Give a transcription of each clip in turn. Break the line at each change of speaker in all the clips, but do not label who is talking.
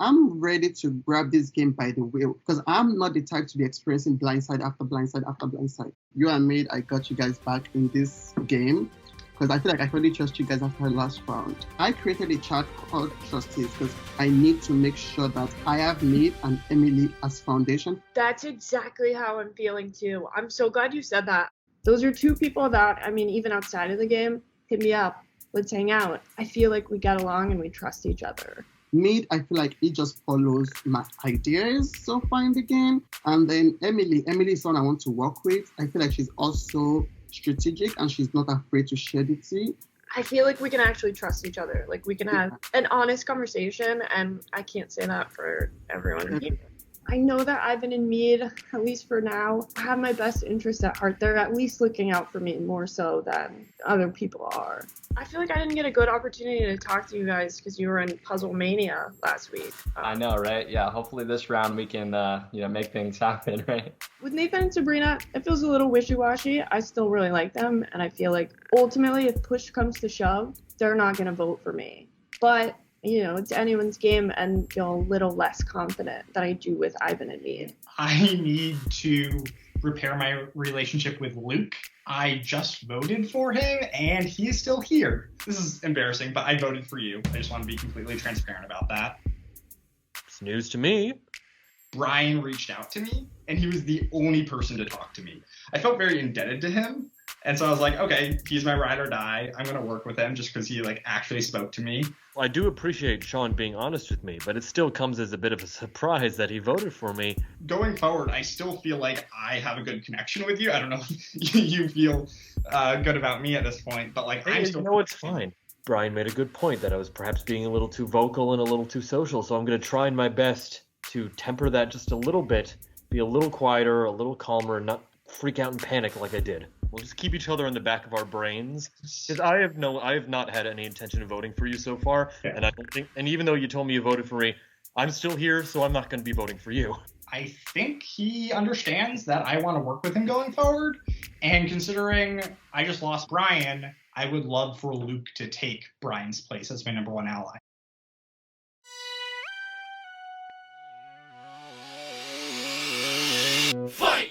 I'm ready to grab this game by the wheel because I'm not the type to be experiencing blindside after blindside after blindside. You and me, I got you guys back in this game because I feel like I really trust you guys after the last round. I created a chat called Trustees because I need to make sure that I have me and Emily as foundation.
That's exactly how I'm feeling too. I'm so glad you said that. Those are two people that, I mean, even outside of the game, hit me up. Let's hang out. I feel like we get along and we trust each other.
Mead, I feel like he just follows my ideas so far in the game. And then Emily is someone I want to work with. I feel like she's also strategic and she's not afraid to share the tea.
I feel like we can actually trust each other. Like we can have an honest conversation, and I can't say that for everyone here. I know that Ivan and Mead, at least for now, have my best interest at heart. They're at least looking out for me more so than other people are. I feel like I didn't get a good opportunity to talk to you guys because you were in Puzzle Mania last week.
I know, right? Yeah, hopefully this round we can, make things happen, right?
With Nathan and Sabrina, it feels a little wishy-washy. I still really like them, and I feel like ultimately if push comes to shove, they're not going to vote for me. But it's anyone's game, and feel a little less confident than I do with Ivan and Mead.
I need to repair my relationship with Luke. I just voted for him, and he's still here. This is embarrassing, but I voted for you. I just want to be completely transparent about that.
It's news to me.
Brian reached out to me, and he was the only person to talk to me. I felt very indebted to him. And so I was like, okay, he's my ride or die. I'm going to work with him just because he actually spoke to me.
Well, I do appreciate Sean being honest with me, but it still comes as a bit of a surprise that he voted for me.
Going forward, I still feel like I have a good connection with you. I don't know if you feel good about me at this point, but I'm still...
No, it's fine. Brian made a good point that I was perhaps being a little too vocal and a little too social, so I'm going to try my best to temper that just a little bit, be a little quieter, a little calmer, not freak out and panic like I did. We'll just keep each other in the back of our brains, because I have not had any intention of voting for you so far,
yeah.
And I don't think, and even though you told me you voted for me, I'm still here, so I'm not going to be voting for you.
I think he understands that I want to work with him going forward, and considering I just lost Brian, I would love for Luke to take Brian's place as my number one ally.
Fight!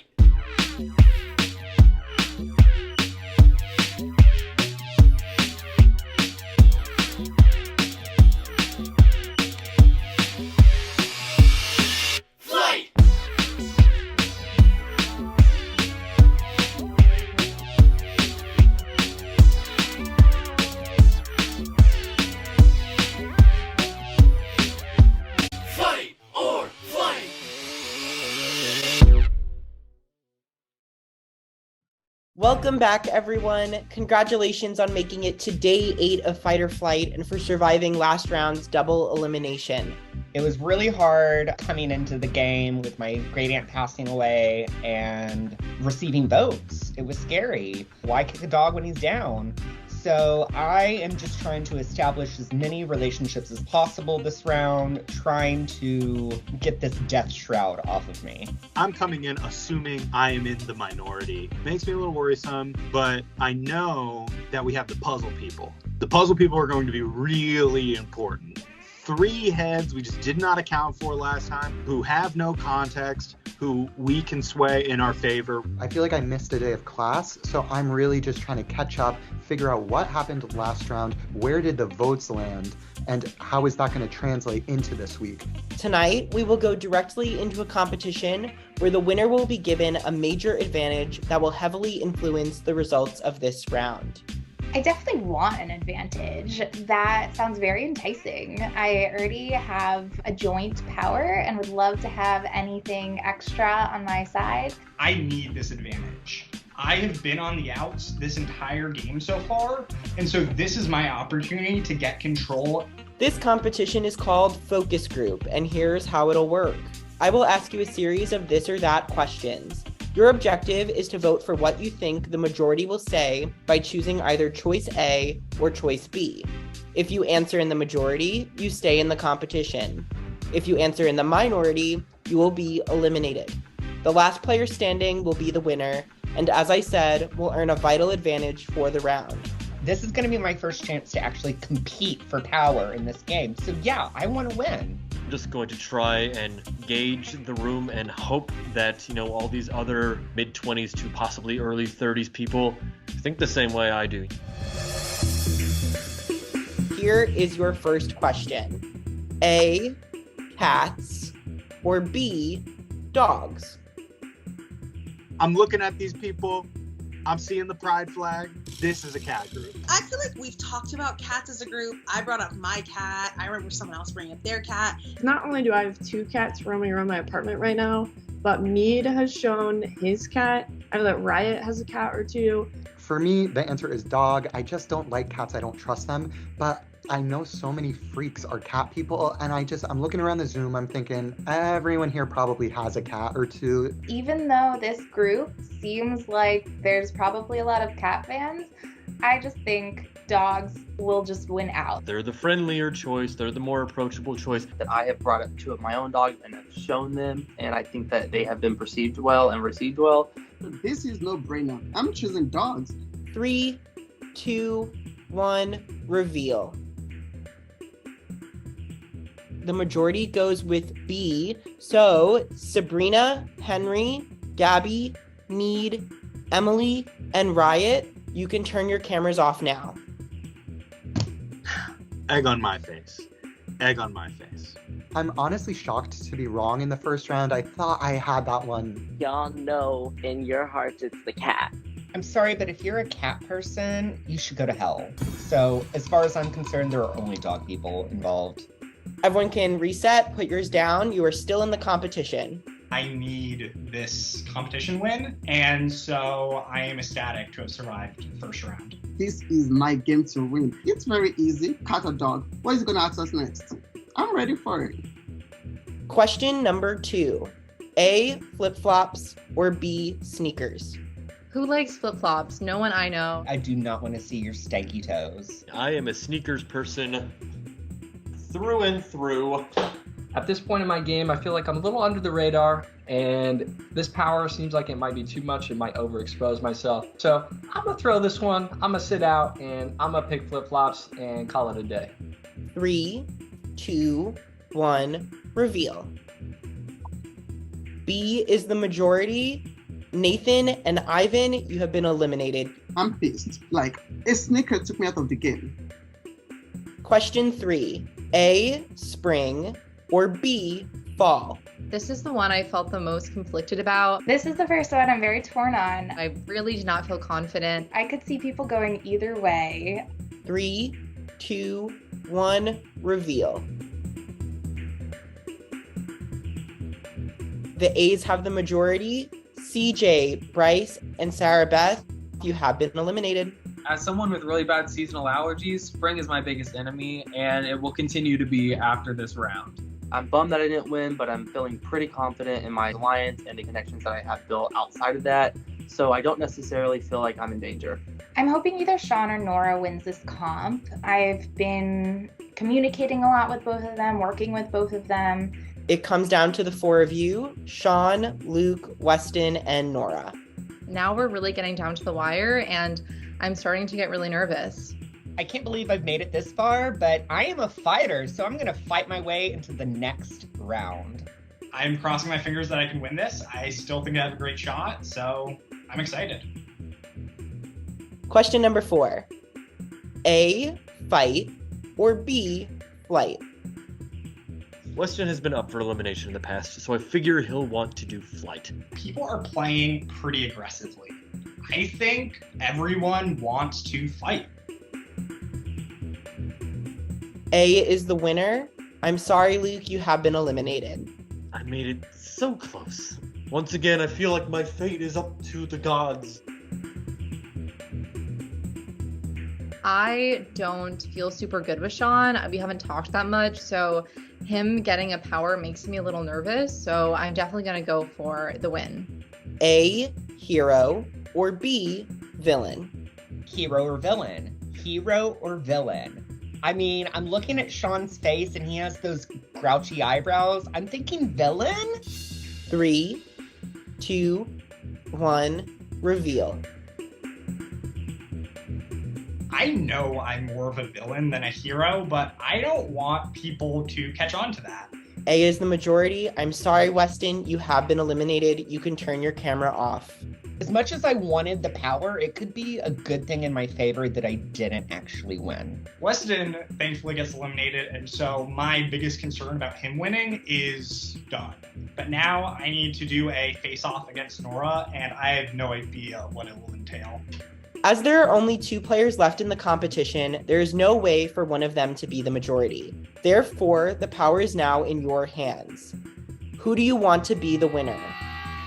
Welcome back, everyone. Congratulations on making it to day 8 of Fight or Flight and for surviving last round's double elimination.
It was really hard coming into the game with my great aunt passing away and receiving votes. It was scary. Why kick a dog when he's down? So I am just trying to establish as many relationships as possible this round, trying to get this death shroud off of me.
I'm coming in assuming I am in the minority. Makes me a little worrisome, but I know that we have the puzzle people. The puzzle people are going to be really important. 3 heads we just did not account for last time, who have no context, who we can sway in our favor.
I feel like I missed a day of class, so I'm really just trying to catch up, figure out what happened last round, where did the votes land, and how is that going to translate into this week.
Tonight, we will go directly into a competition where the winner will be given a major advantage that will heavily influence the results of this round.
I definitely want an advantage. That sounds very enticing. I already have a joint power and would love to have anything extra on my side.
I need this advantage. I have been on the outs this entire game so far, and so this is my opportunity to get control.
This competition is called Focus Group, and here's how it'll work. I will ask you a series of this or that questions. Your objective is to vote for what you think the majority will say by choosing either choice A or choice B. If you answer in the majority, you stay in the competition. If you answer in the minority, you will be eliminated. The last player standing will be the winner, and as I said, will earn a vital advantage for the round.
This is going to be my first chance to actually compete for power in this game, so yeah, I want to win.
I'm just going to try and gauge the room and hope that, all these other mid-20s to possibly early 30s people think the same way I do.
Here is your first question. A, cats, or B, dogs?
I'm looking at these people. I'm seeing the pride flag. This is a cat group.
I feel like we've talked about cats as a group. I brought up my cat. I remember someone else bringing up their cat.
Not only do I have 2 cats roaming around my apartment right now, but Mead has shown his cat. I know that Riot has a cat or 2.
For me, the answer is dog. I just don't like cats. I don't trust them. But I know so many freaks are cat people, and I'm looking around the Zoom, I'm thinking everyone here probably has a cat or 2.
Even though this group seems like there's probably a lot of cat fans, I just think dogs will just win out.
They're the friendlier choice. They're the more approachable choice.
That I have brought up 2 of my own dogs and have shown them, and I think that they have been perceived well and received well.
This is no brainer. I'm choosing dogs.
3, 2, 1, reveal. The majority goes with B. So Sabrina, Henry, Gabby, Mead, Emily, and Riot, you can turn your cameras off now.
Egg on my face. Egg on my face.
I'm honestly shocked to be wrong in the first round. I thought I had that one.
Y'all know in your hearts it's the cat.
I'm sorry, but if you're a cat person, you should go to hell. So, as far as I'm concerned, there are only dog people involved.
Everyone can reset, put yours down. You are still in the competition.
I need this competition win, and so I am ecstatic to have survived the first round.
This is my game to win. It's very easy. Cat or dog? What is he going to ask us next? I'm ready for it.
Question number 2. A, flip-flops, or B, sneakers?
Who likes flip-flops? No one I know.
I do not want to see your stanky toes.
I am a sneakers person through and through.
At this point in my game, I feel like I'm a little under the radar, and this power seems like it might be too much. It might overexpose myself. So I'm going to throw this one. I'm going to sit out, and I'm going to pick flip-flops and call it a day.
3, 2, 1, reveal. B is the majority. Nathan and Ivan, you have been eliminated.
I'm pissed. Like, a sneaker took me out of the game.
Question 3. A, spring, or B, fall?
This is the one I felt the most conflicted about.
This is the first one I'm very torn on.
I really did not feel confident.
I could see people going either way.
3, 2, 1, reveal. The A's have the majority. CJ, Bryce, and Sarah Beth, you have been eliminated.
As someone with really bad seasonal allergies, spring is my biggest enemy, and it will continue to be after this round.
I'm bummed that I didn't win, but I'm feeling pretty confident in my alliance and the connections that I have built outside of that, so I don't necessarily feel like I'm in danger.
I'm hoping either Sean or Nora wins this comp. I've been communicating a lot with both of them, working with both of them.
It comes down to the 4 of you, Sean, Luke, Weston, and Nora.
Now we're really getting down to the wire, and I'm starting to get really nervous.
I can't believe I've made it this far, but I am a fighter, so I'm going to fight my way into the next round.
I'm crossing my fingers that I can win this. I still think I have a great shot, so I'm excited.
Question number 4. A, fight, or B, flight?
Weston has been up for elimination in the past, so I figure he'll want to do flight.
People are playing pretty aggressively. I think everyone wants to fight.
A is the winner. I'm sorry, Luke, you have been eliminated.
I made it so close. Once again, I feel like my fate is up to the gods.
I don't feel super good with Sean. We haven't talked that much, so him getting a power makes me a little nervous, so I'm definitely going to go for the win.
A, hero, or B, villain?
Hero or villain? Hero or villain? I mean, I'm looking at Sean's face and he has those grouchy eyebrows. I'm thinking villain?
3, 2, 1, reveal.
I know I'm more of a villain than a hero, but I don't want people to catch on to that.
A is the majority. I'm sorry, Weston, you have been eliminated. You can turn your camera off.
As much as I wanted the power, it could be a good thing in my favor that I didn't actually win.
Weston thankfully gets eliminated, and so my biggest concern about him winning is done. But now I need to do a face-off against Nora, and I have no idea what it will entail.
As there are only 2 players left in the competition, there is no way for one of them to be the majority. Therefore, the power is now in your hands. Who do you want to be the winner?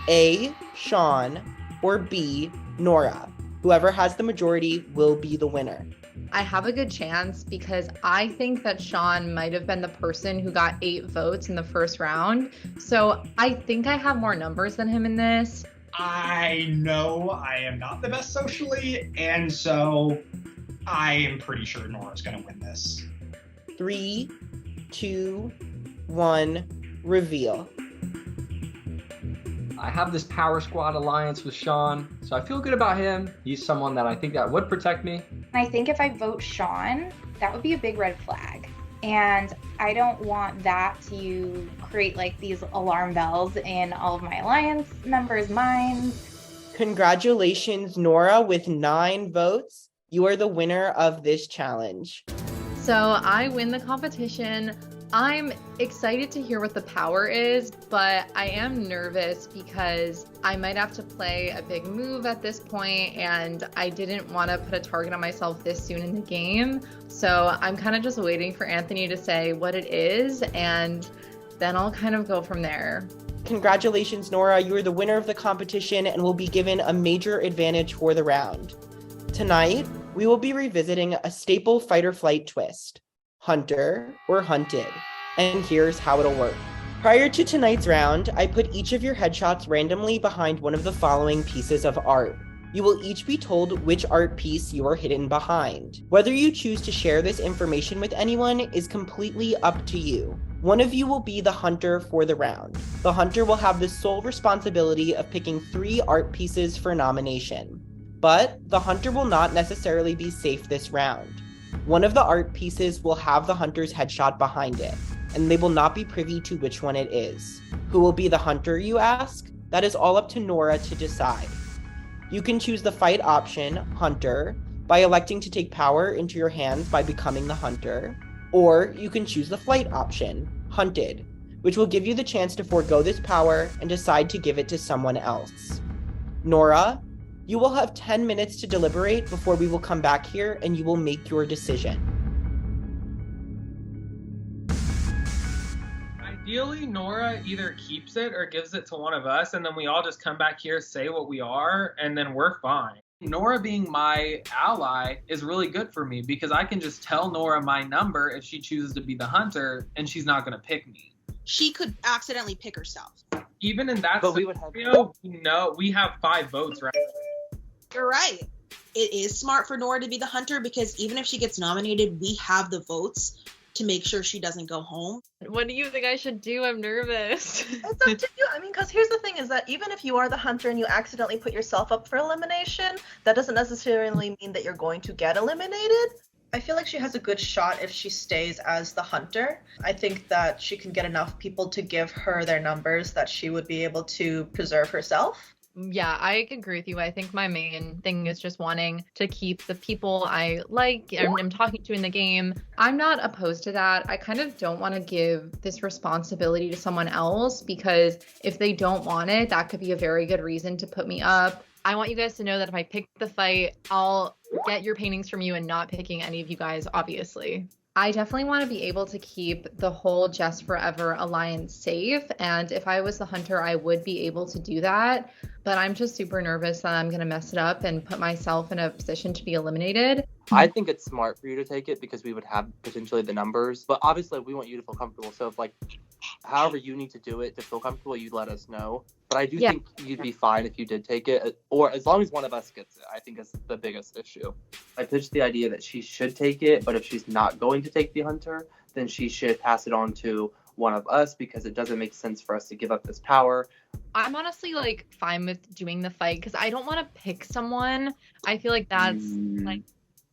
A, Sean, or B, Nora? Whoever has the majority will be the winner.
I have a good chance because I think that Sean might have been the person who got 8 votes in the first round. So I think I have more numbers than him in this.
I know I am not the best socially, and so I am pretty sure Nora's going to win this.
3, 2, 1, reveal.
I have this Power Squad alliance with Sean, so I feel good about him. He's someone that I think that would protect me.
I think if I vote Sean, that would be a big red flag. And I don't want that to create like these alarm bells in all of my alliance members' minds.
Congratulations, Nora, with 9 votes. You are the winner of this challenge.
So I win the competition. I'm excited to hear what the power is, but I am nervous because I might have to play a big move at this point, and I didn't want to put a target on myself this soon in the game. So I'm kind of just waiting for Anthony to say what it is, and then I'll kind of go from there.
Congratulations, Nora. You are the winner of the competition and will be given a major advantage for the round. Tonight, we will be revisiting a staple fight or flight twist. Hunter or hunted, and here's how it'll work. Prior to tonight's round, I put each of your headshots randomly behind one of the following pieces of art. You will each be told which art piece you are hidden behind. Whether you choose to share this information with anyone is completely up to you. One of you will be the hunter for the round. The hunter will have the sole responsibility of picking 3 art pieces for nomination. But the hunter will not necessarily be safe this round. One of the art pieces will have the hunter's headshot behind it, and they will not be privy to which one it is. Who will be the hunter, you ask? That is all up to Nora to decide. You can choose the fight option, hunter, by electing to take power into your hands by becoming the hunter, or you can choose the flight option, hunted, which will give you the chance to forego this power and decide to give it to someone else. Nora, you will have 10 minutes to deliberate before we will come back here and you will make your decision.
Ideally, Nora either keeps it or gives it to one of us, and then we all just come back here, say what we are, and then we're fine. Nora being my ally is really good for me because I can just tell Nora my number if she chooses to be the hunter, and she's not going to pick me.
She could accidentally pick herself.
Even in that
But
scenario, we have 5 votes, right?
You're right. It is smart for Nora to be the hunter because even if she gets nominated, we have the votes to make sure she doesn't go home.
What do you think I should do? I'm nervous.
It's up to you. I mean, because here's the thing is that even if you are the hunter and you accidentally put yourself up for elimination, that doesn't necessarily mean that you're going to get eliminated. I feel like she has a good shot if she stays as the hunter. I think that she can get enough people to give her their numbers that she would be able to preserve herself.
Yeah, I agree with you. I think my main thing is just wanting to keep the people I like and am talking to in the game. I'm not opposed to that. I kind of don't want to give this responsibility to someone else because if they don't want it, that could be a very good reason to put me up. I want you guys to know that if I pick the fight, I'll get your paintings from you and not picking any of you guys, obviously. I definitely want to be able to keep the whole Just Forever alliance safe, and if I was the hunter, I would be able to do that, but I'm just super nervous that I'm going to mess it up and put myself in a position to be eliminated.
I think it's smart for you to take it because we would have potentially the numbers, but obviously we want you to feel comfortable, so if however you need to do it to feel comfortable, you let us know. But I do think you'd be fine if you did take it, or as long as one of us gets it, I think is the biggest issue. I pitched the idea that she should take it, but if she's not going to take the hunter, then she should pass it on to one of us because it doesn't make sense for us to give up this power.
I'm honestly fine with doing the fight because I don't want to pick someone. I feel like that's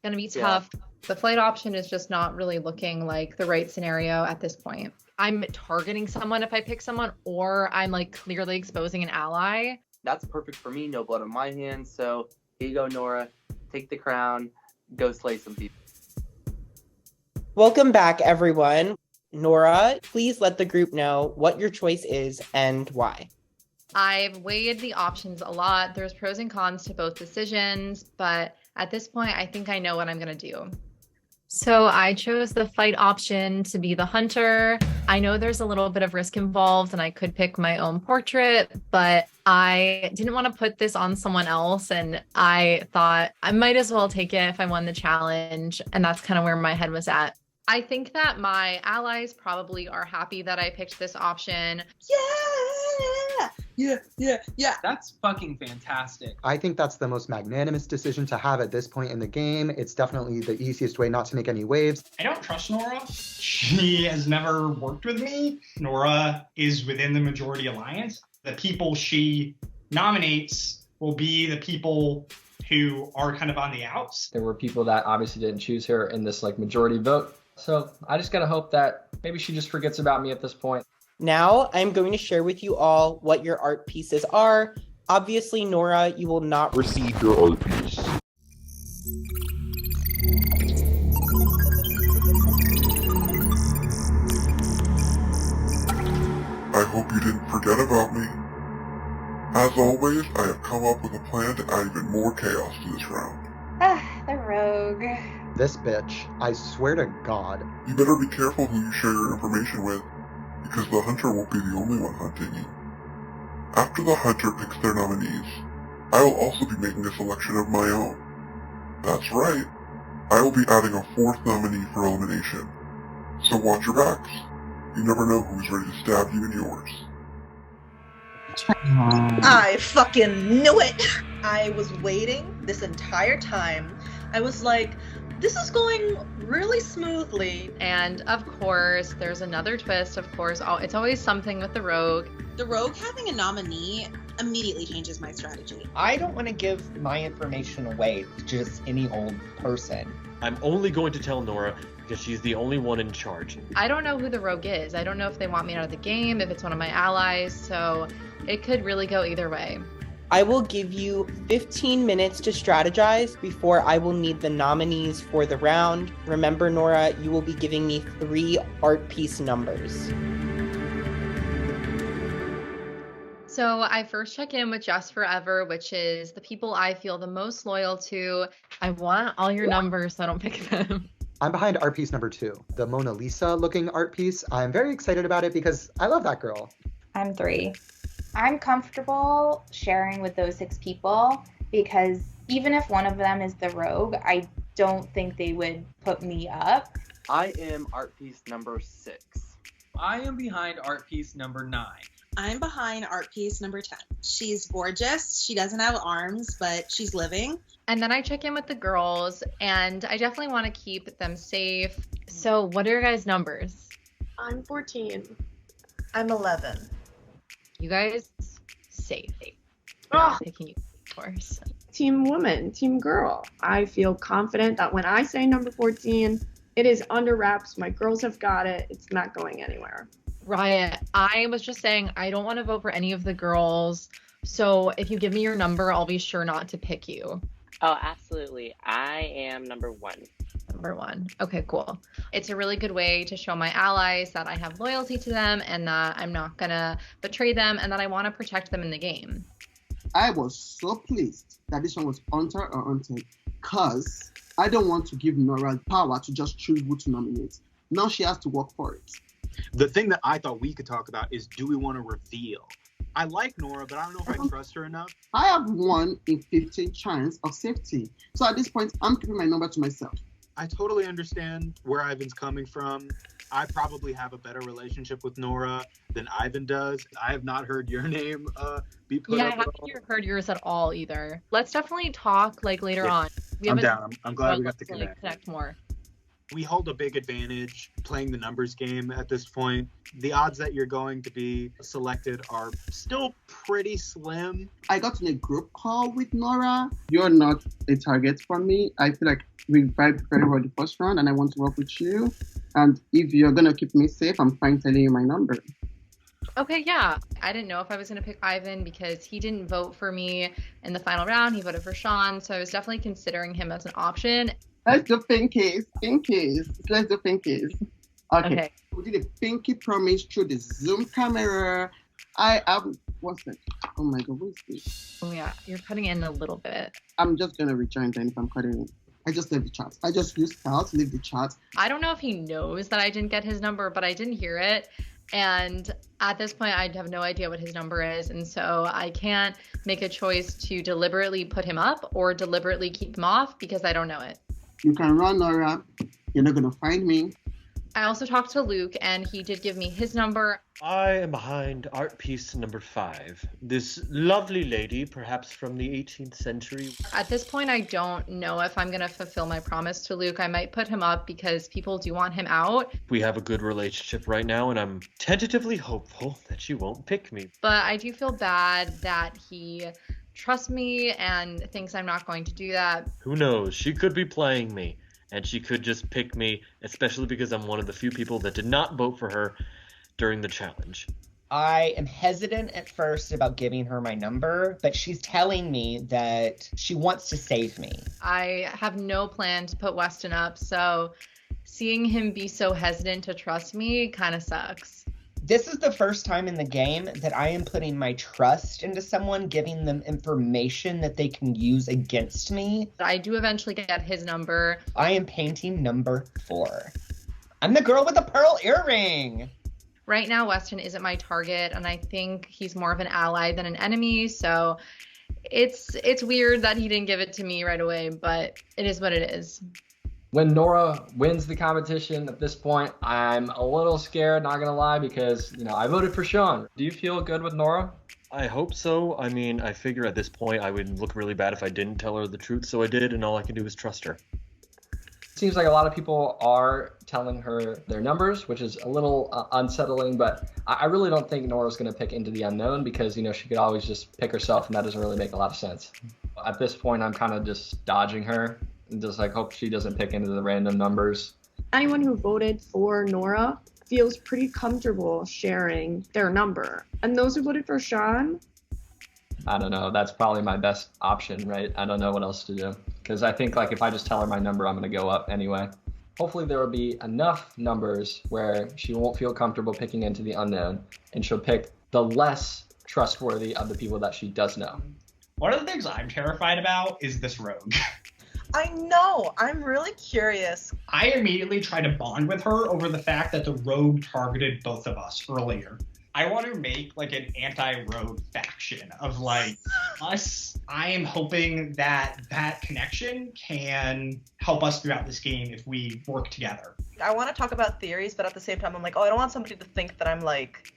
gonna be tough. The flight option is just not really looking like the right scenario at this point. I'm targeting someone if I pick someone, or I'm like clearly exposing an ally.
That's perfect for me. No blood on my hands. So here you go, Nora. Take the crown. Go slay some people.
Welcome back, everyone. Nora, please let the group know what your choice is and why.
I've weighed the options a lot. There's pros and cons to both decisions, but at this point, I think I know what I'm going to do. So I chose the fight option to be the hunter. I know there's a little bit of risk involved and I could pick my own portrait, but I didn't want to put this on someone else. And I thought I might as well take it if I won the challenge. And that's kind of where my head was at. I think that my allies probably are happy that I picked this option.
Yeah. That's fucking fantastic.
I think that's the most magnanimous decision to have at this point in the game. It's definitely the easiest way not to make any waves.
I don't trust Nora. She has never worked with me. Nora is within the majority alliance. The people she nominates will be the people who are kind of on the outs.
There were people that obviously didn't choose her in this like majority vote. So I just gotta hope that maybe she just forgets about me at this point.
Now I'm going to share with you all what your art pieces are. Obviously, Nora, you will not receive your art piece.
I hope you didn't forget about me. As always, I have come up with a plan to add even more chaos to this round.
The rogue.
This bitch, I swear to God.
You better be careful who you share your information with, because the hunter won't be the only one hunting you. After the hunter picks their nominees, I will also be making a selection of my own. That's right, I will be adding a fourth nominee for elimination. So watch your backs. You never know who's ready to stab you in yours.
I fucking knew it! I was waiting this entire time. I was like, this is going really smoothly.
And of course, there's another twist. Of course, it's always something with the rogue.
The rogue having a nominee immediately changes my strategy.
I don't want to give my information away to just any old person.
I'm only going to tell Nora because she's the only one in charge.
I don't know who the rogue is. I don't know if they want me out of the game, if it's one of my allies, so it could really go either way.
I will give you 15 minutes to strategize before I will need the nominees for the round. Remember, Nora, you will be giving me 3 art piece numbers.
So I first check in with Just Forever, which is the people I feel the most loyal to. I want all your numbers, so I don't pick them.
I'm behind art piece number 2, the Mona Lisa looking art piece. I'm very excited about it because I love that girl.
I'm 3. I'm comfortable sharing with those 6 people because even if one of them is the rogue, I don't think they would put me up.
I am art piece number 6.
I am behind art piece number 9.
I'm behind art piece number 10. She's gorgeous. She doesn't have arms, but she's living.
And then I check in with the girls, and I definitely want to keep them safe. So what are your guys' numbers?
I'm 14.
I'm 11.
You guys, safe.
Oh.
Picking you, of course.
Team woman, team girl. I feel confident that when I say number 14, it is under wraps. My girls have got it. It's not going anywhere.
Riot, I was just saying I don't want to vote for any of the girls. So if you give me your number, I'll be sure not to pick you.
Oh, absolutely. I am number 1.
Number 1. Okay, cool. It's a really good way to show my allies that I have loyalty to them and that I'm not gonna betray them and that I want to protect them in the game.
I was so pleased that this one was hunter or hunted because I don't want to give Nora power to just choose who to nominate. Now she has to work for it.
The thing that I thought we could talk about is, do we want to reveal? I like Nora, but I don't know if I trust her enough.
I have 1 in 15 chance of safety. So at this point, I'm keeping my number to myself.
I totally understand where Ivan's coming from. I probably have a better relationship with Nora than Ivan does. I have not heard your name be put up.
I haven't heard yours at all either. Let's definitely talk later on.
I'm down. I'm glad we got to
connect more.
We hold a big advantage playing the numbers game at this point. The odds that you're going to be selected are still pretty slim.
I got in a group call with Nora. You're not a target for me. I feel like we vibed very well the first round, and I want to work with you. And if you're gonna keep me safe, I'm fine telling you my number.
Okay, yeah. I didn't know if I was going to pick Ivan because he didn't vote for me in the final round. He voted for Sean, so I was definitely considering him as an option.
Let's do pinkies. Let's do pinkies. Okay. We did a pinky promise through the Zoom camera. What's that? Oh my God, what is this?
Oh yeah, you're cutting in a little bit.
I'm just going to rejoin then if I'm cutting in. I just leave the chat. I just use Scout to leave the chat.
I don't know if he knows that I didn't get his number, but I didn't hear it. And at this point, I have no idea what his number is. And so I can't make a choice to deliberately put him up or deliberately keep him off because I don't know it.
You can run, Nora. You're not going to find me.
I also talked to Luke, and he did give me his number.
I am behind art piece number 5. This lovely lady, perhaps from the 18th century.
At this point, I don't know if I'm going to fulfill my promise to Luke. I might put him up because people do want him out.
We have a good relationship right now, and I'm tentatively hopeful that she won't pick me.
But I do feel bad that he trusts me and thinks I'm not going to do that.
Who knows? She could be playing me. And she could just pick me, especially because I'm one of the few people that did not vote for her during the challenge.
I am hesitant at first about giving her my number, but she's telling me that she wants to save me.
I have no plan to put Weston up, so seeing him be so hesitant to trust me kind of sucks.
This is the first time in the game that I am putting my trust into someone, giving them information that they can use against me.
I do eventually get his number.
I am painting number 4. I'm the girl with the pearl earring.
Right now, Weston isn't my target, and I think he's more of an ally than an enemy, so it's weird that he didn't give it to me right away, but it is what it is.
When Nora wins the competition at this point, I'm a little scared, not gonna lie, because, I voted for Sean. Do you feel good with Nora?
I hope so. I mean, I figure at this point I would look really bad if I didn't tell her the truth, so I did, and all I can do is trust her.
It seems like a lot of people are telling her their numbers, which is a little unsettling, but I really don't think Nora's gonna pick Into the Unknown because, she could always just pick herself, and that doesn't really make a lot of sense. At this point, I'm kind of just dodging her. And just hope she doesn't pick into the random numbers.
Anyone who voted for Nora feels pretty comfortable sharing their number. And those who voted for Sean?
I don't know. That's probably my best option, right? I don't know what else to do. Because I think if I just tell her my number, I'm going to go up anyway. Hopefully there will be enough numbers where she won't feel comfortable picking Into the Unknown. And she'll pick the less trustworthy of the people that she does know.
One of the things I'm terrified about is this rogue.
I know. I'm really curious.
I immediately try to bond with her over the fact that the rogue targeted both of us earlier. I want to make an anti-rogue faction of us. I am hoping that connection can help us throughout this game if we work together.
I want to talk about theories, but at the same time, I'm I don't want somebody to think that I'm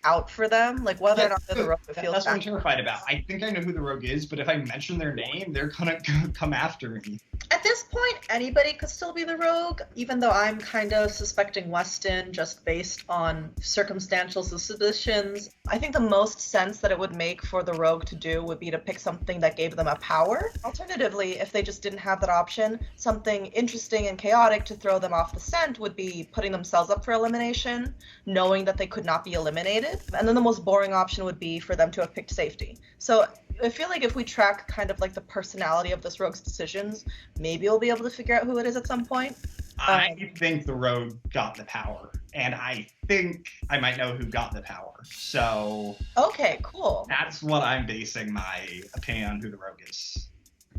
out for them. Whether or not they're the rogue, it feels
that's what I'm terrified about. I think I know who the rogue is, but if I mention their name, they're gonna come after me.
At this point, anybody could still be the rogue, even though I'm kind of suspecting Weston just based on circumstantial suspicions. I think the most sense that it would make for the rogue to do would be to pick something that gave them a power. Alternatively, if they just didn't have that option, something interesting and chaotic to throw them off the scent would be putting themselves up for elimination, knowing that they could not be eliminated. And then the most boring option would be for them to have picked safety. So I feel like if we track kind of the personality of this rogue's decisions, maybe we'll be able to figure out who it is at some point.
I think the rogue got the power, and I think I might know who got the power. So
okay, cool.
That's what I'm basing my opinion on who the rogue is.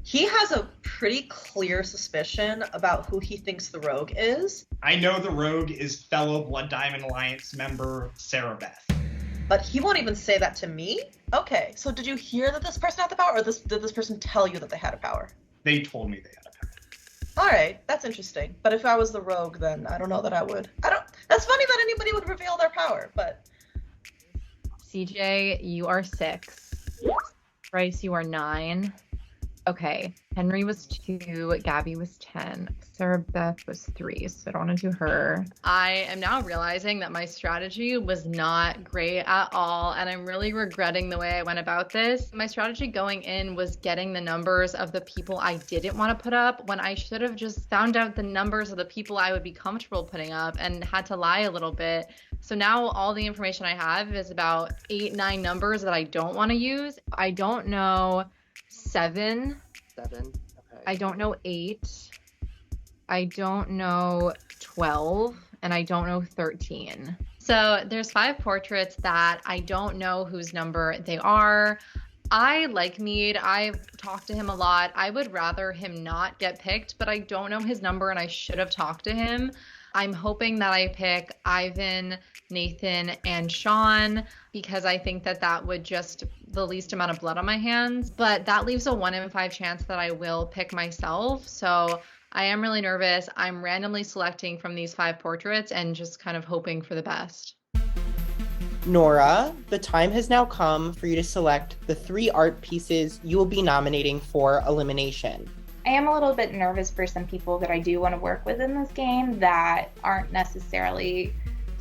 He has a pretty clear suspicion about who he thinks the rogue is.
I know the rogue is fellow Blood Diamond Alliance member Sarah Beth.
But he won't even say that to me? Okay, so did you hear that this person had the power, or did this person tell you that they had a power?
They told me they had a power.
Alright, that's interesting. But if I was the rogue, then I don't know that I would. That's funny that anybody would reveal their power, but...
CJ, you are 6. Bryce, you are 9. Okay, Henry was 2, Gabby was 10, Sarah Beth was 3, so I don't want to do her. I am now realizing that my strategy was not great at all, and I'm really regretting the way I went about this. My strategy going in was getting the numbers of the people I didn't want to put up, when I should have just found out the numbers of the people I would be comfortable putting up and had to lie a little bit. So now all the information I have is about 8, 9 numbers that I don't want to use. I don't know 7.
7. Okay.
I don't know 8. I don't know 12. And I don't know 13. So there's 5 portraits that I don't know whose number they are. I like Mead. I've talked to him a lot. I would rather him not get picked, but I don't know his number and I should have talked to him. I'm hoping that I pick Ivan, Nathan, and Sean because I think that that would just the least amount of blood on my hands. But that leaves a 1 in 5 chance that I will pick myself. So I am really nervous. I'm randomly selecting from these 5 portraits and just kind of hoping for the best.
Nora, the time has now come for you to select the 3 art pieces you will be nominating for elimination.
I am a little bit nervous for some people that I do want to work with in this game that aren't necessarily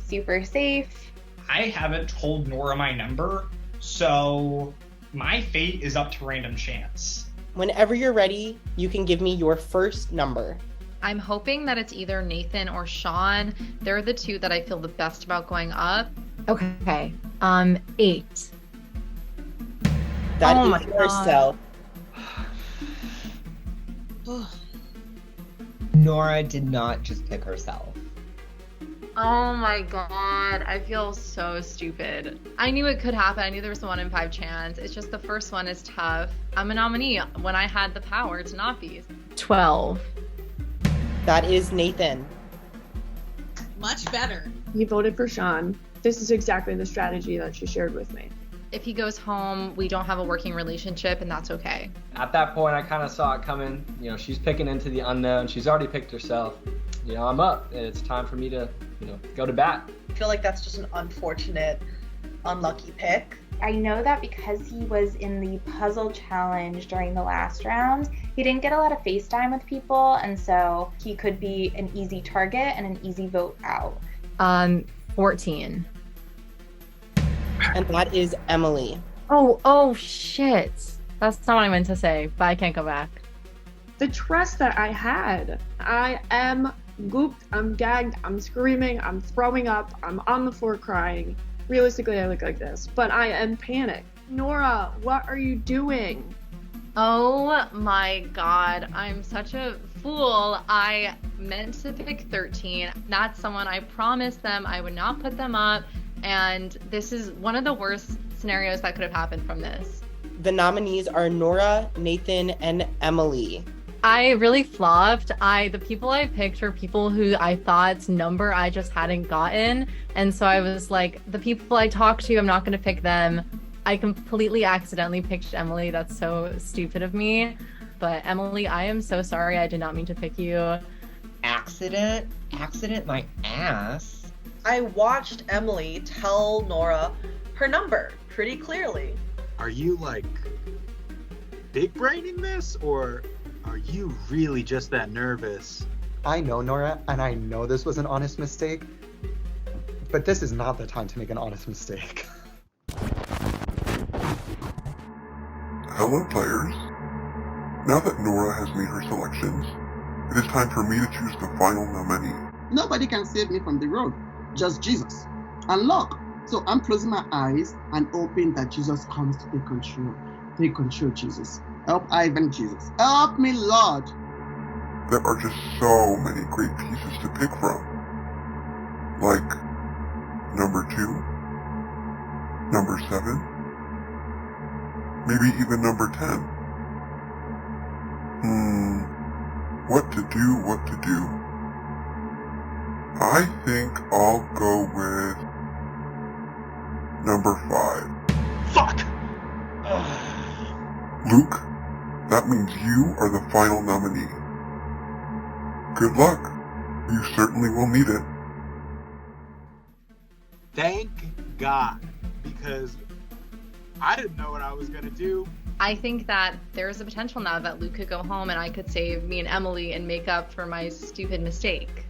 super safe.
I haven't told Nora my number, so my fate is up to random chance.
Whenever you're ready, you can give me your first number.
I'm hoping that it's either Nathan or Sean. They're the 2 that I feel the best about going up. Okay. 8.
That is yourself.
Nora did not just pick herself.
Oh my god, I feel so stupid. I knew it could happen. I knew there was a 1 in 5 chance. It's just the first one is tough. I'm a nominee when I had the power to not be. 12.
That is Nathan.
Much better.
He voted for Sean. This is exactly the strategy that she shared with me.
If he goes home, we don't have a working relationship, and that's okay.
At that point, I kind of saw it coming. You know, she's picking into the unknown. She's already picked herself. You know, I'm up. It's time for me to, go to bat.
I feel like that's just an unfortunate, unlucky pick.
I know that because he was in the puzzle challenge during the last round, he didn't get a lot of FaceTime with people, and so he could be an easy target and an easy vote out.
14.
And that is Emily.
Oh shit. That's not what I meant to say, but I can't go back.
The trust that I had. I am gooped, I'm gagged, I'm screaming, I'm throwing up, I'm on the floor crying. Realistically, I look like this, but I am panicked. Nora, what are you doing?
Oh my god, I'm such a fool. I meant to pick 13. That's someone I promised them I would not put them up. And this is one of the worst scenarios that could have happened from this.
The nominees are Nora, Nathan, and Emily.
I really flopped. The people I picked were people who I thought's number I just hadn't gotten. And so I was like, the people I talked to, I'm not going to pick them. I completely accidentally picked Emily. That's so stupid of me. But Emily, I am so sorry. I did not mean to pick you.
Accident my ass.
I watched Emily tell Nora her number pretty clearly.
Are you big braining this, or are you really just that nervous?
I know, Nora, and I know this was an honest mistake, but this is not the time to make an honest mistake.
Hello, players. Now that Nora has made her selections, it is time for me to choose the final nominee.
Nobody can save me from the road. Just Jesus and luck. So I'm closing my eyes and hoping that Jesus comes to take control. Take control, Jesus. Help Ivan, Jesus. Help me, Lord.
There are just so many great pieces to pick from. Like number 2, number 7, maybe even number 10. What to do? I think I'll go with number 5.
Fuck!
Luke, that means you are the final nominee. Good luck. You certainly will need it.
Thank God, because I didn't know what I was gonna do.
I think that there's a potential now that Luke could go home and I could save me and Emily and make up for my stupid mistake.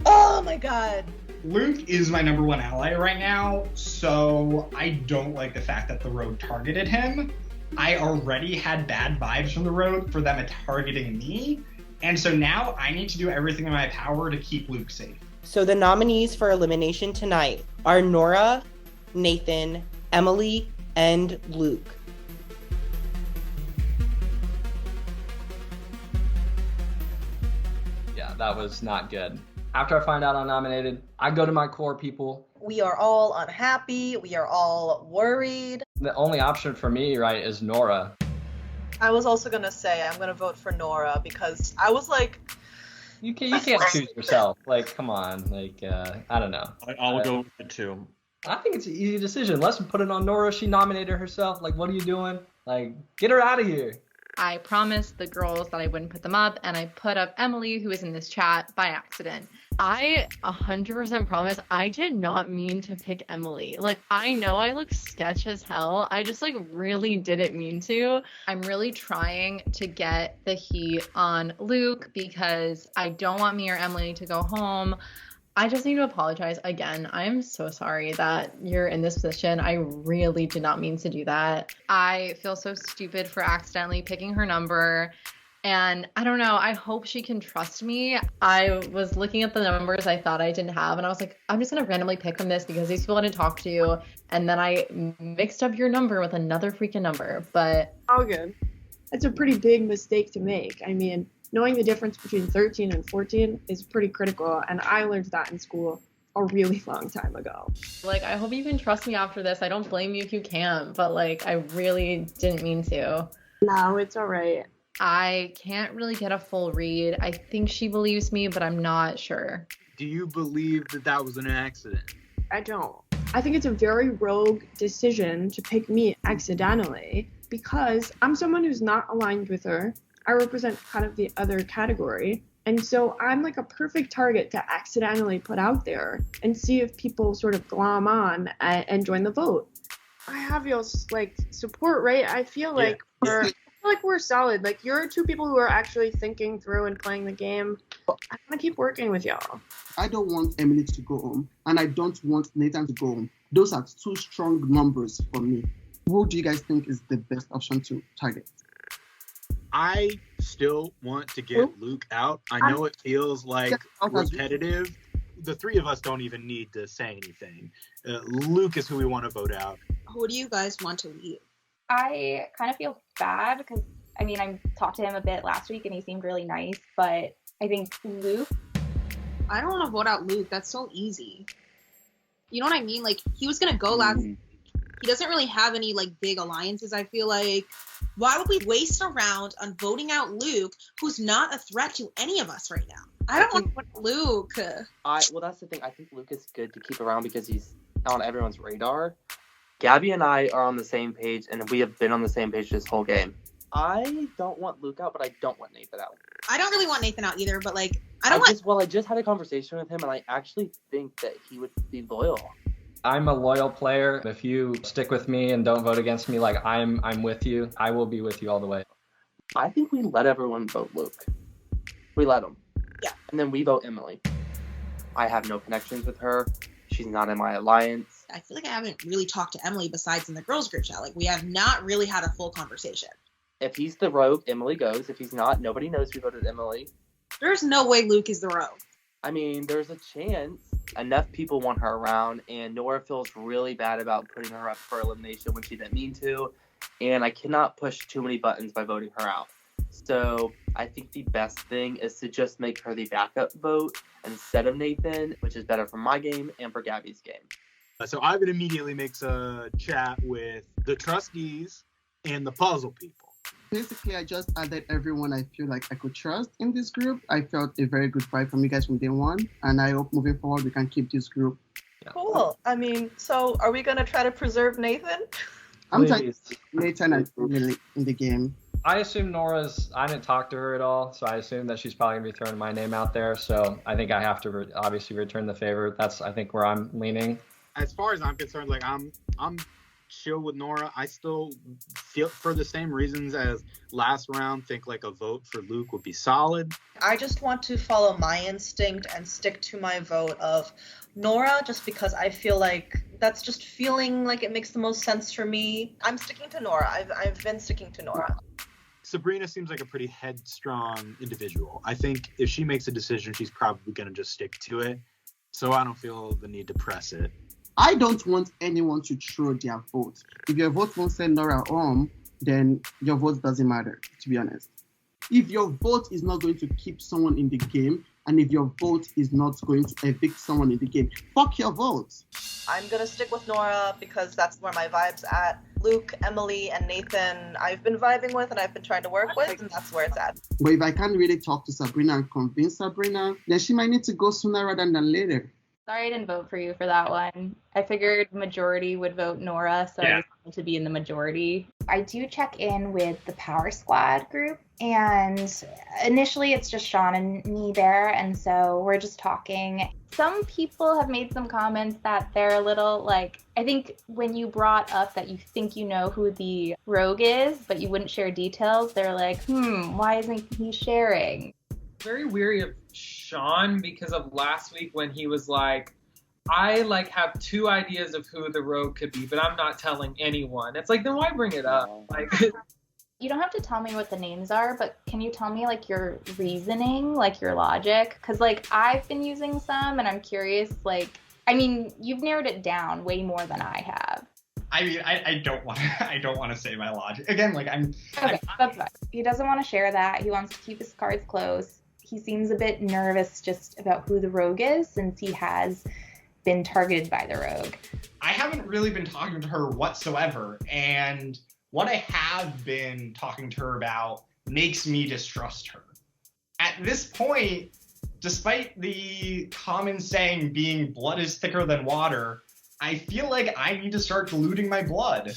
Oh my god.
Luke is my number one ally right now, so I don't like the fact that the road targeted him. I already had bad vibes from the road for them targeting me, and so now I need to do everything in my power to keep Luke safe.
So the nominees for elimination tonight are Nora, Nathan, Emily, and Luke.
Yeah, that was not good. After I find out I'm nominated, I go to my core people.
We are all unhappy. We are all worried.
The only option for me, right, is Nora.
I was also going to say I'm going to vote for Nora because I was like...
You can't choose yourself. Like, come on. Like, I don't know.
I'll go with it too.
I think it's an easy decision. Let's put it on Nora. She nominated herself. Like, what are you doing? Like, get her out of here.
I promised the girls that I wouldn't put them up, and I put up Emily, who is in this chat, by accident. I 100% promise I did not mean to pick Emily. Like, I know I look sketch as hell. I just, like, really didn't mean to. I'm really trying to get the heat on Luke because I don't want me or Emily to go home. I just need to apologize again. I'm so sorry that you're in this position. I really did not mean to do that. I feel so stupid for accidentally picking her number. And I don't know, I hope she can trust me. I was looking at the numbers I thought I didn't have, and I was like, I'm just going to randomly pick from this because these people I didn't talk to. And then I mixed up your number with another freaking number. But
all good. That's a pretty big mistake to make. I mean, knowing the difference between 13 and 14 is pretty critical, and I learned that in school a really long time ago.
Like, I hope you can trust me after this. I don't blame you if you can't, but like, I really didn't mean to.
No, it's all right.
I can't really get a full read. I think she believes me, but I'm not sure.
Do you believe that was an accident?
I don't. I think it's a very rogue decision to pick me accidentally because I'm someone who's not aligned with her. I represent kind of the other category. And so I'm like a perfect target to accidentally put out there and see if people sort of glom on and join the vote. I have your like support, right? I feel like we're solid. Like, you're two people who are actually thinking through and playing the game. I'm gonna keep working with y'all.
I don't want Emily to go home, and I don't want Nathan to go home. Those are two strong numbers for me. Who do you guys think is the best option to target?
I still want to get Luke out. I know it feels like repetitive. The three of us don't even need to say anything. Luke is who we want to vote out.
Who do you guys want to leave?
I kind of feel bad because, I mean, I talked to him a bit last week and he seemed really nice, but I think Luke.
I don't want to vote out Luke. That's so easy. You know what I mean? Like, he was going to go last. He doesn't really have any, like, big alliances, I feel like. Why would we waste a round on voting out Luke, who's not a threat to any of us right now? I don't want to vote Luke.
Well, that's the thing. I think Luke is good to keep around because he's on everyone's radar. Gabby and I are on the same page, and we have been on the same page this whole game. I don't want Luke out, but I don't want Nathan out.
I don't really want Nathan out either, but, like,
I just had a conversation with him, and I actually think that he would be loyal.
I'm a loyal player. If you stick with me and don't vote against me, like, I'm with you. I will be with you all the way.
I think we let everyone vote Luke. We let them.
Yeah.
And then we vote Emily. I have no connections with her. She's not in my alliance.
I feel like I haven't really talked to Emily besides in the girls group chat. Like, we have not really had a full conversation.
If he's the rogue, Emily goes. If he's not, nobody knows we voted Emily.
There's no way Luke is the rogue.
I mean, there's a chance. Enough people want her around, and Nora feels really bad about putting her up for elimination when she didn't mean to, and I cannot push too many buttons by voting her out. So I think the best thing is to just make her the backup vote instead of Nathan, which is better for my game and for Gabby's game.
So Ivan immediately makes a chat with the trustees and the puzzle people.
Basically, I just added everyone I feel like I could trust in this group. I felt a very good vibe from you guys from day one, and I hope moving forward we can keep this group.
Cool. I mean, so are we going to try to preserve Nathan?
I'm trying to Nathan and Emily in the game.
I assume I didn't talk to her at all, so I assume that she's probably going to be throwing my name out there, so I think I have to obviously return the favor. That's, I think, where I'm leaning.
As far as I'm concerned, like, I'm chill with Nora. I still feel, for the same reasons as last round, think like a vote for Luke would be solid.
I just want to follow my instinct and stick to my vote of Nora, just because I feel like that's just feeling like it makes the most sense for me. I'm sticking to Nora. I've been sticking to Nora.
Sabrina seems like a pretty headstrong individual. I think if she makes a decision, she's probably going to just stick to it. So I don't feel the need to press it.
I don't want anyone to throw their vote. If your vote won't send Nora home, then your vote doesn't matter, to be honest. If your vote is not going to keep someone in the game, and if your vote is not going to evict someone in the game, fuck your vote.
I'm gonna stick with Nora because that's where my vibe's at. Luke, Emily, and Nathan I've been vibing with and I've been trying to work with, and that's where it's at.
But if I can't really talk to Sabrina and convince Sabrina, then she might need to go sooner rather than later.
Sorry I didn't vote for you for that one. I figured majority would vote Nora, so I just wanted to be in the majority. I do check in with the Power Squad group, and initially it's just Sean and me there, and so we're just talking. Some people have made some comments that they're a little like, I think when you brought up that you think you know who the rogue is, but you wouldn't share details, they're like, why isn't he sharing?
Very weary of Sean because of last week when he was like, I have 2 ideas of who the rogue could be, but I'm not telling anyone. It's like, then why bring it up? Like,
you don't have to tell me what the names are, but can you tell me your reasoning, your logic? Because I've been using some and I'm curious, you've narrowed it down way more than I have.
I mean, I don't want to say my logic again.
Okay, that's fine. He doesn't want to share that. He wants to keep his cards close. He seems a bit nervous just about who the rogue is since he has been targeted by the rogue.
I haven't really been talking to her whatsoever, and what I have been talking to her about makes me distrust her. At this point, despite the common saying being blood is thicker than water, I feel like I need to start diluting my blood.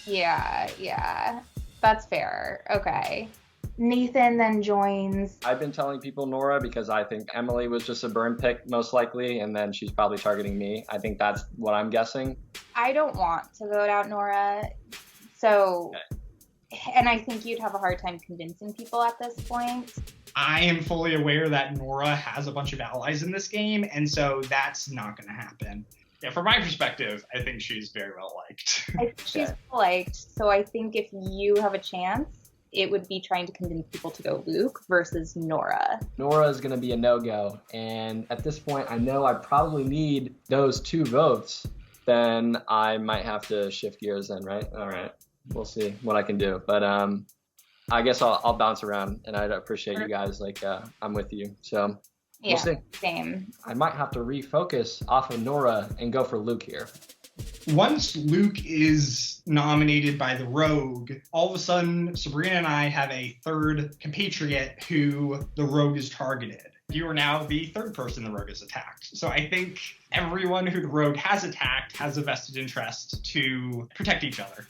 Yeah. That's fair. Okay. Nathan then joins.
I've been telling people Nora because I think Emily was just a burn pick most likely, and then she's probably targeting me. I think that's what I'm guessing.
I don't want to vote out Nora. So, and I think you'd have a hard time convincing people at this point.
I am fully aware that Nora has a bunch of allies in this game, and so that's not going to happen. Yeah, from my perspective, I think she's very well liked.
I think she's well liked, so I think if you have a chance, it would be trying to convince people to go Luke versus Nora.
Nora is going to be a no-go, and at this point, I know I probably need those 2 votes. Then I might have to shift gears then, right? All right. We'll see what I can do. But I guess I'll bounce around, and I'd appreciate you guys. I'm with you. So we'll see.
Same.
I might have to refocus off of Nora and go for Luke here.
Once Luke is nominated by the rogue, all of a sudden Sabrina and I have a third compatriot who the rogue is targeted. You are now the third person the rogue has attacked. So I think everyone who the rogue has attacked has a vested interest to protect each other.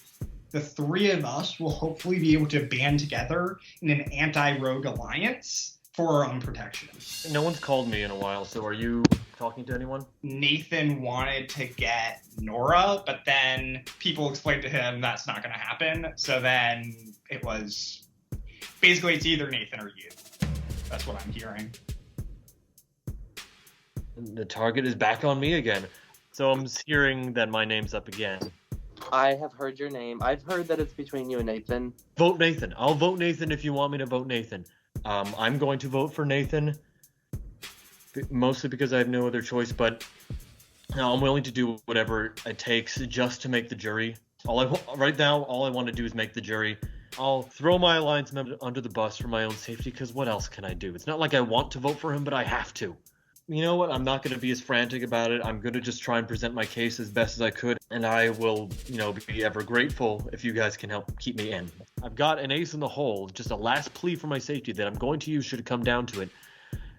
The 3 of us will hopefully be able to band together in an anti-rogue alliance for our own protection.
No one's called me in a while, so are you talking to anyone?
Nathan wanted to get Nora, but then people explained to him that's not going to happen. So then it was basically it's either Nathan or you. That's what I'm hearing.
The target is back on me again. So I'm hearing that my name's up again.
I have heard your name. I've heard that it's between you and Nathan.
Vote Nathan. I'll vote Nathan if you want me to vote Nathan. I'm going to vote for Nathan, mostly because I have no other choice, but I'm willing to do whatever it takes just to make the jury. Right now, all I want to do is make the jury. I'll throw my alliance member under the bus for my own safety, because what else can I do? It's not like I want to vote for him, but I have to. You know what? I'm not going to be as frantic about it. I'm going to just try and present my case as best as I could, and I will, be ever grateful if you guys can help keep me in. I've got an ace in the hole, just a last plea for my safety that I'm going to use should it come down to it,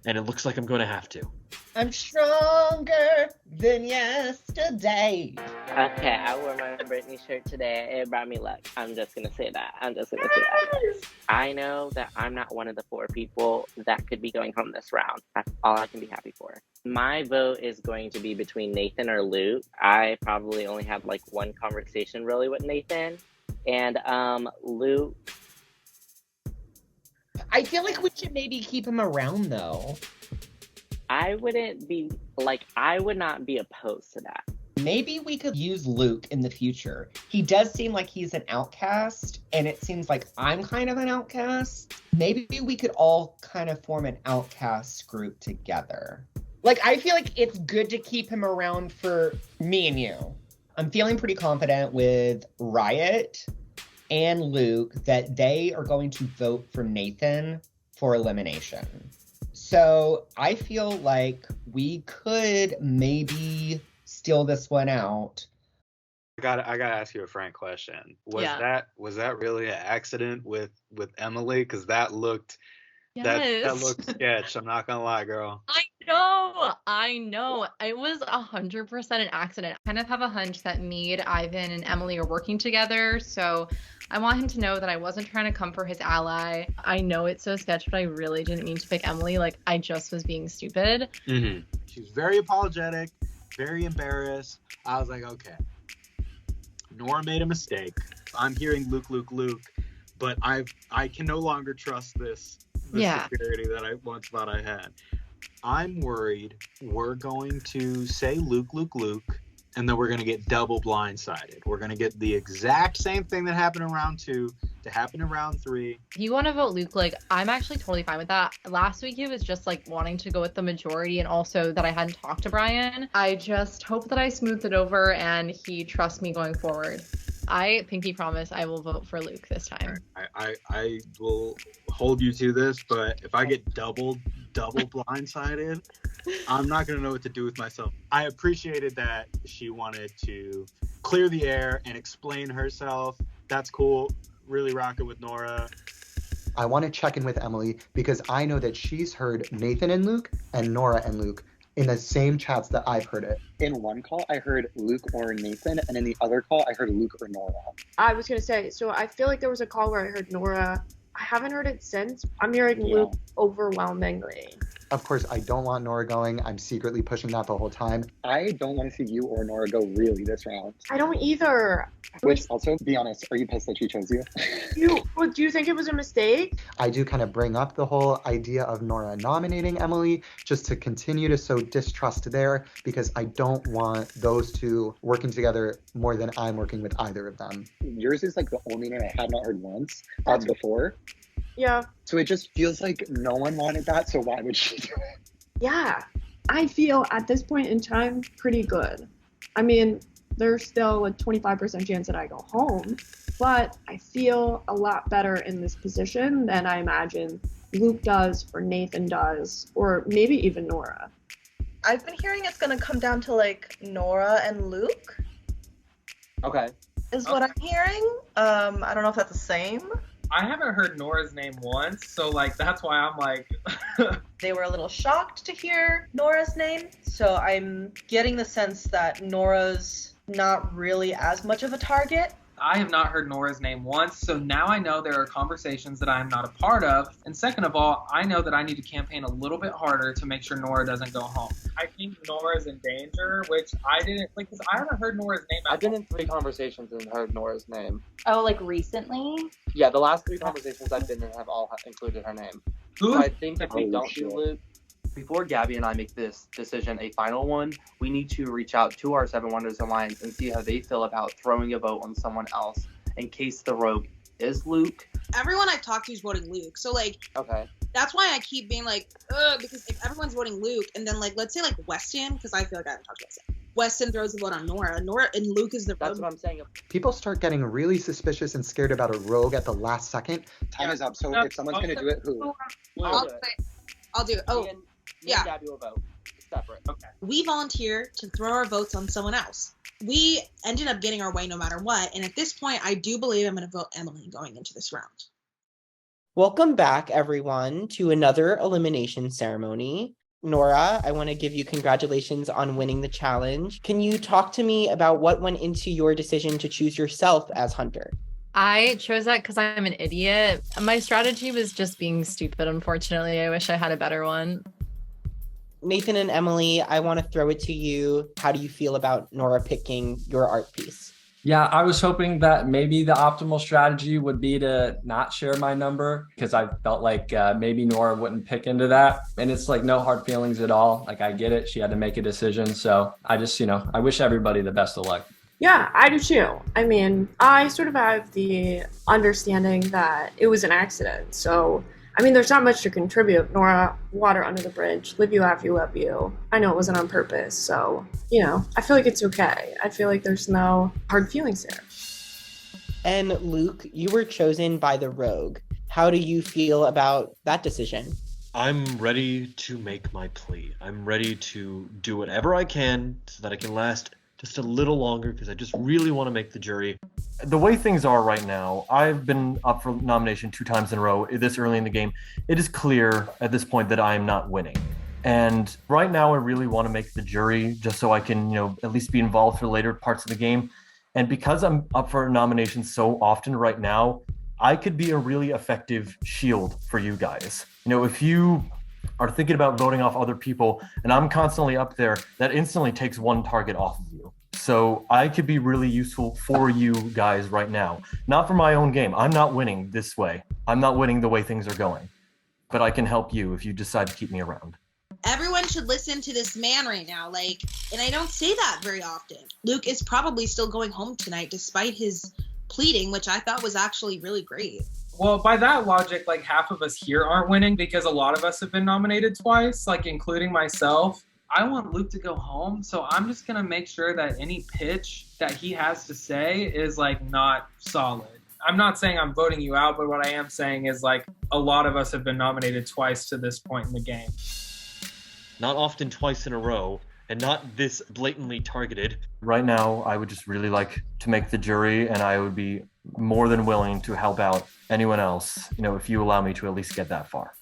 and it looks like I'm going to have to.
I'm stronger than yesterday.
Okay, I wore my Britney shirt today. It brought me luck. I'm just going to say that. I know that I'm not one of the 4 people that could be going home this round. That's all I can be happy for. My vote is going to be between Nathan or Luke. I probably only had like one conversation really with Nathan. And Luke.
I feel like we should maybe keep him around though.
I would not be opposed to that.
Maybe we could use Luke in the future. He does seem like he's an outcast, and it seems like I'm kind of an outcast. Maybe we could all kind of form an outcast group together. Like, I feel like it's good to keep him around for me and you. I'm feeling pretty confident with Riot and Luke that they are going to vote for Nathan for elimination. So I feel like we could maybe steal this one out.
I gotta ask you a frank question. Was that really an accident with Emily? Because that looked that looked sketch. I'm not gonna lie, girl.
I know. It was 100% an accident. I kind of have a hunch that Mead, Ivan, and Emily are working together, so I want him to know that I wasn't trying to come for his ally. I know it's so sketch, but I really didn't mean to pick Emily. Like, I just was being stupid.
Mm-hmm. She was very apologetic, very embarrassed. I was like, okay, Nora made a mistake. I'm hearing Luke, but I can no longer trust this security that I once thought I had. I'm worried we're going to say Luke, and then we're going to get double blindsided. We're going to get the exact same thing that happened in round 2 to happen in round 3.
If you want to vote Luke, like, I'm actually totally fine with that. Last week it was just like wanting to go with the majority, and also that I hadn't talked to Brian. I just hope that I smoothed it over and he trusts me going forward. I pinky promise I will vote for Luke this time.
I will hold you to this, but if I get double blindsided, I'm not going to know what to do with myself. I appreciated that she wanted to clear the air and explain herself. That's cool. Really rock it with Nora.
I want to check in with Emily because I know that she's heard Nathan and Luke and Nora and Luke in the same chats that I've heard it.
In one call, I heard Luke or Nathan, and in the other call, I heard Luke or Nora.
I was going to say, so I feel like there was a call where I heard Nora. I haven't heard it since. I'm hearing Luke overwhelmingly.
Of course, I don't want Nora going. I'm secretly pushing that the whole time.
I don't want to see you or Nora go really this round.
I don't either.
Which, also, be honest, are you pissed that she chose you?
Do you think it was a mistake?
I do kind of bring up the whole idea of Nora nominating Emily just to continue to sow distrust there because I don't want those two working together more than I'm working with either of them.
Yours is like the only name I have not heard once before.
Yeah.
So it just feels like no one wanted that, so why would she do it?
Yeah. I feel at this point in time pretty good. I mean, there's still a 25% chance that I go home, but I feel a lot better in this position than I imagine Luke does or Nathan does, or maybe even Nora.
I've been hearing it's going to come down to like Nora and Luke.
Okay.
Is what I'm hearing. I don't know if that's the same.
I haven't heard Nora's name once, so like that's why I'm like
They were a little shocked to hear Nora's name, so I'm getting the sense that Nora's not really as much of a target.
I have not heard Nora's name once, so now I know there are conversations that I'm not a part of. And second of all, I know that I need to campaign a little bit harder to make sure Nora doesn't go home. I think Nora's in danger, which I didn't, like, because I haven't heard Nora's name.
I've been in 3 conversations and heard Nora's name.
Oh, like recently?
Yeah, the last 3 conversations I've been in have all included her name. So I think if we don't do Luke, before Gabby and I make this decision a final one, we need to reach out to our Seven Wonders Alliance and see how they feel about throwing a vote on someone else in case the rogue is Luke.
Everyone I've talked to is voting Luke. So, like,
okay.
That's why I keep being like, ugh, because if everyone's voting Luke, and then, like, let's say, like, Weston, because I feel like I haven't talked to Weston. Weston throws a vote on Nora. Nora and Luke is the rogue.
That's what I'm saying.
People start getting really suspicious and scared about a rogue at the last second.
Time is up. So if someone's going to do it, who?
I'll do it. Oh, yeah.
Gabby will vote separate.
Okay.
We volunteer to throw our votes on someone else. We ended up getting our way no matter what, and at this point, I do believe I'm going to vote Emily going into this round.
Welcome back, everyone, to another elimination ceremony. Nora, I want to give you congratulations on winning the challenge. Can you talk to me about what went into your decision to choose yourself as Hunter?
I chose that because I'm an idiot. My strategy was just being stupid, unfortunately. I wish I had a better one.
Nathan and Emily, I want to throw it to you. How do you feel about Nora picking your art piece?
Yeah, I was hoping that maybe the optimal strategy would be to not share my number because I felt like maybe Nora wouldn't pick into that. And it's like no hard feelings at all. Like I get it. She had to make a decision. So I just, I wish everybody the best of luck.
Yeah, I do too. I mean, I sort of have the understanding that it was an accident. So, I mean, there's not much to contribute. Nora, water under the bridge, live you, laugh you, love you. I know it wasn't on purpose. So, I feel like it's okay. I feel like there's no hard feelings there.
And Luke, you were chosen by the rogue. How do you feel about that decision?
I'm ready to make my plea. I'm ready to do whatever I can so that I can last just a little longer because I just really want to make the jury. The way things are right now, I've been up for nomination 2 times in a row this early in the game. It is clear at this point that I am not winning. And right now I really want to make the jury just so I can, at least be involved for later parts of the game. And because I'm up for nominations so often right now, I could be a really effective shield for you guys. If you are thinking about voting off other people and I'm constantly up there, that instantly takes one target off of you. So I could be really useful for you guys right now. Not for my own game. I'm not winning this way. I'm not winning the way things are going. But I can help you if you decide to keep me around.
Everyone should listen to this man right now. And I don't say that very often. Luke is probably still going home tonight despite his pleading, which I thought was actually really great.
Well, by that logic, half of us here aren't winning because a lot of us have been nominated twice, including myself. I want Luke to go home, so I'm just going to make sure that any pitch that he has to say is, not solid. I'm not saying I'm voting you out, but what I am saying is, a lot of us have been nominated twice to this point in the game.
Not often twice in a row, and not this blatantly targeted. Right now, I would just really like to make the jury, and I would be more than willing to help out anyone else, if you allow me to at least get that far.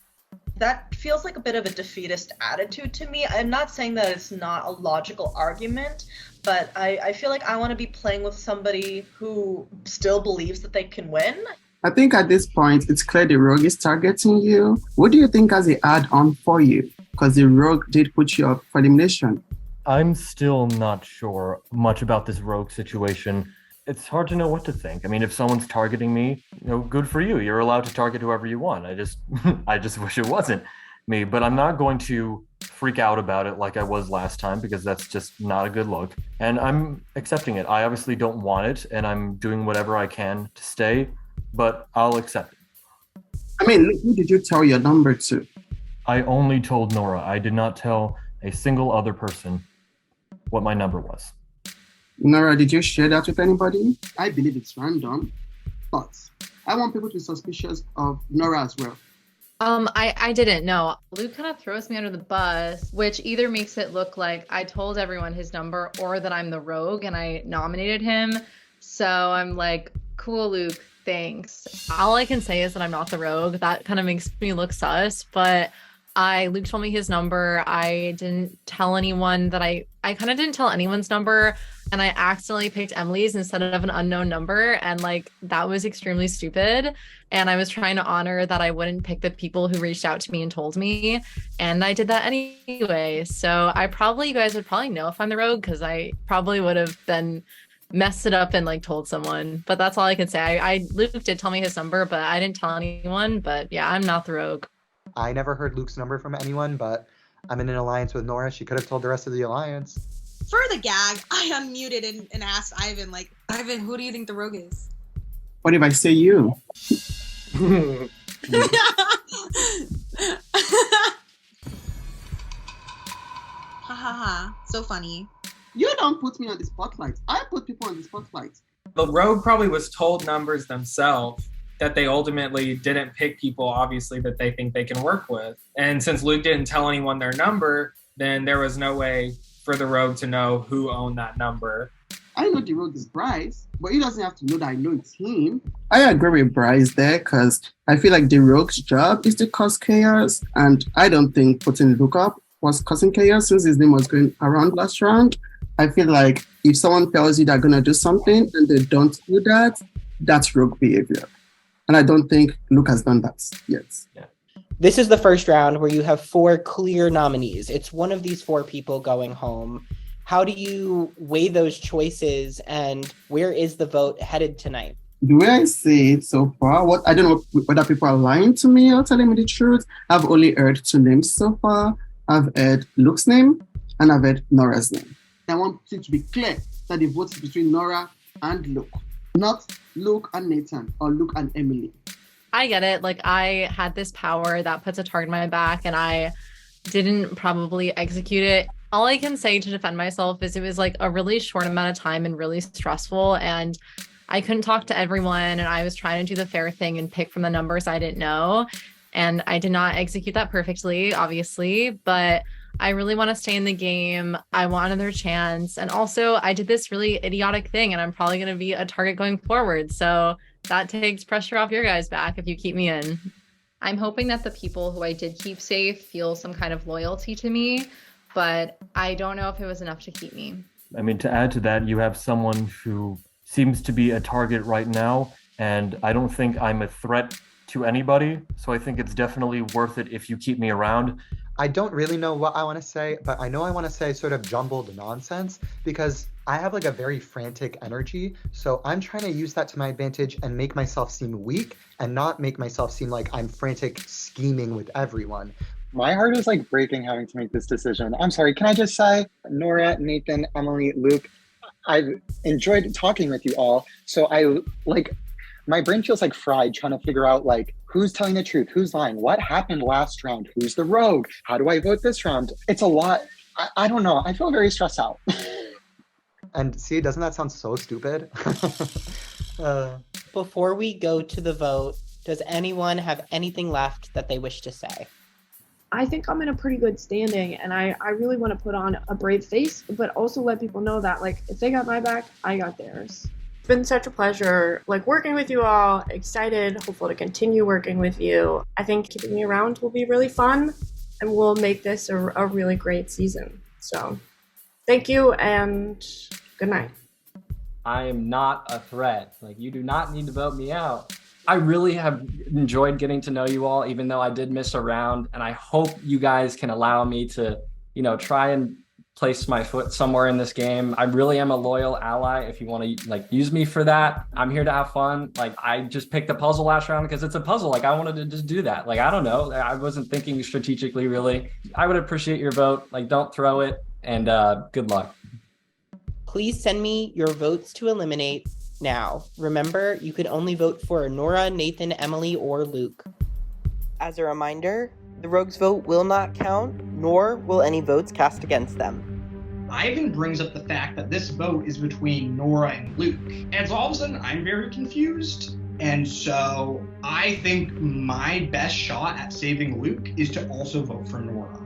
That feels like a bit of a defeatist attitude to me. I'm not saying that it's not a logical argument, but I feel like I want to be playing with somebody who still believes that they can win.
I think at this point, it's clear the rogue is targeting you. What do you think as an add-on for you? Because the rogue did put you up for elimination.
I'm still not sure much about this rogue situation. It's hard to know what to think. I mean, if someone's targeting me, good for you. You're allowed to target whoever you want. I just wish it wasn't me. But I'm not going to freak out about it like I was last time because that's just not a good look. And I'm accepting it. I obviously don't want it, and I'm doing whatever I can to stay, but I'll accept it.
I mean, who did you tell your number to?
I only told Nora. I did not tell a single other person what my number was.
Nora, did you share that with anybody? I believe it's random, but I want people to be suspicious of Nora as well.
I didn't know. Luke kind of throws me under the bus, which either makes it look like I told everyone his number or that I'm the rogue and I nominated him. So I'm like, cool, Luke, thanks. All I can say is that I'm not the rogue. That kind of makes me look sus, but Luke told me his number. I didn't tell anyone that I kind of didn't tell anyone's number, and I accidentally picked Emily's instead of an unknown number, and that was extremely stupid. And I was trying to honor that I wouldn't pick the people who reached out to me and told me, and I did that anyway. So you guys would probably know if I'm the rogue because I probably would have then messed it up and told someone. But that's all I can say. Luke did tell me his number, but I didn't tell anyone. But yeah, I'm not the rogue.
I never heard Luke's number from anyone, but I'm in an alliance with Nora. She could have told the rest of the alliance.
For the gag, I unmuted and asked Ivan, Ivan, who do you think the rogue is?
What if I say you?
Ha ha ha. So funny.
You don't put me on the spotlight. I put people on the spotlight.
The rogue probably was told numbers themselves that they ultimately didn't pick people, obviously, that they think they can work with. And since Luke didn't tell anyone their number, then there was no way for the rogue to know who owned that number.
I know the rogue is Bryce, but he doesn't have to know that I know it's him. I agree with Bryce there because I feel like the rogue's job is to cause chaos, and I don't think putting Luke up was causing chaos since his name was going around last round. I feel like if someone tells you they're going to do something and they don't do that, that's rogue behavior. And I don't think Luke has done that yet.
Yeah.
This is the first round where you have 4 clear nominees. It's one of these 4 people going home. How do you weigh those choices, and where is the vote headed tonight?
The way I see it so far, I don't know whether people are lying to me or telling me the truth. I've only heard 2 names so far. I've heard Luke's name and I've heard Nora's name. I want it to be clear that the vote is between Nora and Luke, not Luke and Nathan or Luke and Emily.
I get it. Like, I had this power that puts a target on my back and I didn't probably execute it. All I can say to defend myself is it was like a really short amount of time and really stressful, and I couldn't talk to everyone, and I was trying to do the fair thing and pick from the numbers I didn't know. And I did not execute that perfectly, obviously, but I really want to stay in the game. I want another chance. And also, I did this really idiotic thing, and I'm probably going to be a target going forward. So that takes pressure off your guys' back if you keep me in. I'm hoping that the people who I did keep safe feel some kind of loyalty to me, but I don't know if it was enough to keep me.
I mean, to add to that, you have someone who seems to be a target right now, and I don't think I'm a threat to anybody, so I think it's definitely worth it if you keep me around.
I don't really know what I want to say, but I know I want to say sort of jumbled nonsense because I have like a very frantic energy. So I'm trying to use that to my advantage and make myself seem weak and not make myself seem like I'm frantic scheming with everyone.
My heart is like breaking having to make this decision. I'm sorry, can I just say, Nora, Nathan, Emily, Luke, I've enjoyed talking with you all. So my brain feels like fried trying to figure out like who's telling the truth, who's lying, what happened last round, who's the rogue, how do I vote this round? It's a lot. I don't know. I feel very stressed out.
And see, doesn't that sound so stupid?
Before we go to the vote, does anyone have anything left that they wish to say?
I think I'm in a pretty good standing, and I really want to put on a brave face, but also let people know that, like, if they got my back, I got theirs. It's been such a pleasure, like, working with you all. Excited, hopeful to continue working with you. I think keeping me around will be really fun, and we'll make this a really great season. So, thank you, and good night.
I am not a threat. Like, you do not need to vote me out. I really have enjoyed getting to know you all, even though I did miss a round, and I hope you guys can allow me to, try and place my foot somewhere in this game. I really am a loyal ally. If you want to use me for that, I'm here to have fun. Like, I just picked a puzzle last round because it's a puzzle. Like, I wanted to just do that. Like, I don't know. I wasn't thinking strategically, really. I would appreciate your vote. Like, don't throw it, and good luck.
Please send me your votes to eliminate now. Remember, you can only vote for Nora, Nathan, Emily, or Luke. As a reminder, the rogue's vote will not count, nor will any votes cast against them.
Ivan brings up the fact that this vote is between Nora and Luke. And so all of a sudden, I'm very confused. And so I think my best shot at saving Luke is to also vote for Nora.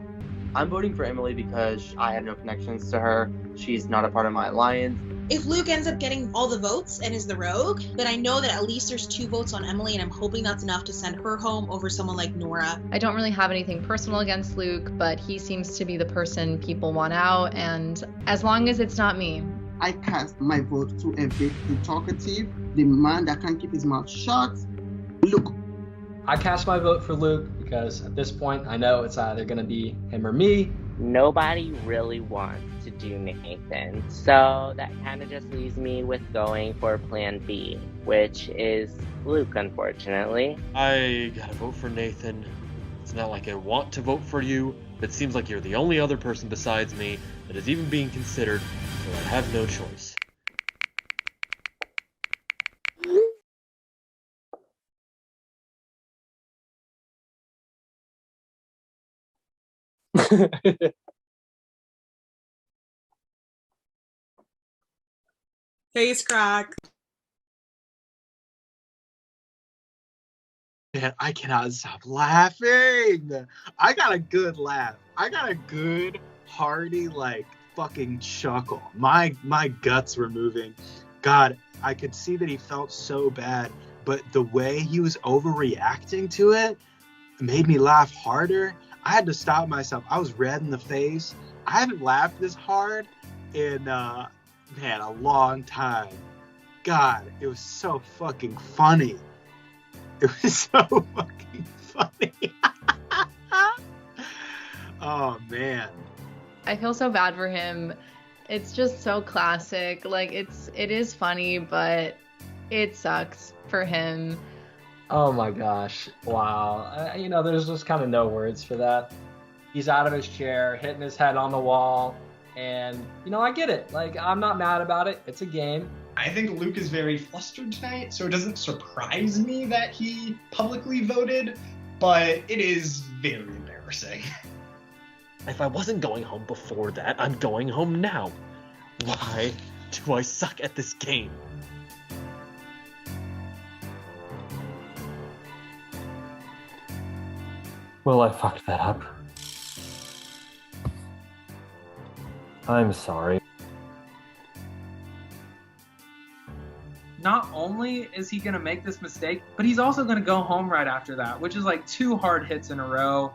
I'm voting for Emily because I have no connections to her. She's not a part of my alliance.
If Luke ends up getting all the votes and is the rogue, then I know that at least there's 2 votes on Emily, and I'm hoping that's enough to send her home over someone like Nora.
I don't really have anything personal against Luke, but he seems to be the person people want out, and as long as it's not me.
I cast my vote to evict the talkative, the man that can't keep his mouth shut, Luke.
I cast my vote for Luke because at this point, I know it's either going to be him or me.
Nobody really wants to do Nathan, so that kind of just leaves me with going for plan B, which is Luke, unfortunately.
I gotta vote for Nathan. It's not like I want to vote for you, but it seems like you're the only other person besides me that is even being considered, so I have no choice.
Face crack.
Man, I cannot stop laughing. I got a good laugh. I got a good, hearty, fucking chuckle. My guts were moving. God, I could see that he felt so bad, but the way he was overreacting to it made me laugh harder. I had to stop myself. I was red in the face. I haven't laughed this hard in, a long time. God, it was so fucking funny. It was so fucking funny. Oh man.
I feel so bad for him. It's just so classic. Like it is funny, but it sucks for him.
Oh my gosh. Wow. There's just kind of no words for that. He's out of his chair, hitting his head on the wall. And, I get it. Like, I'm not mad about it. It's a game.
I think Luke is very flustered tonight, so it doesn't surprise me that he publicly voted, but it is very embarrassing.
If I wasn't going home before that, I'm going home now. Why do I suck at this game? Well, I fucked that up. I'm sorry.
Not only is he going to make this mistake, but he's also going to go home right after that, which is like 2 hard hits in a row.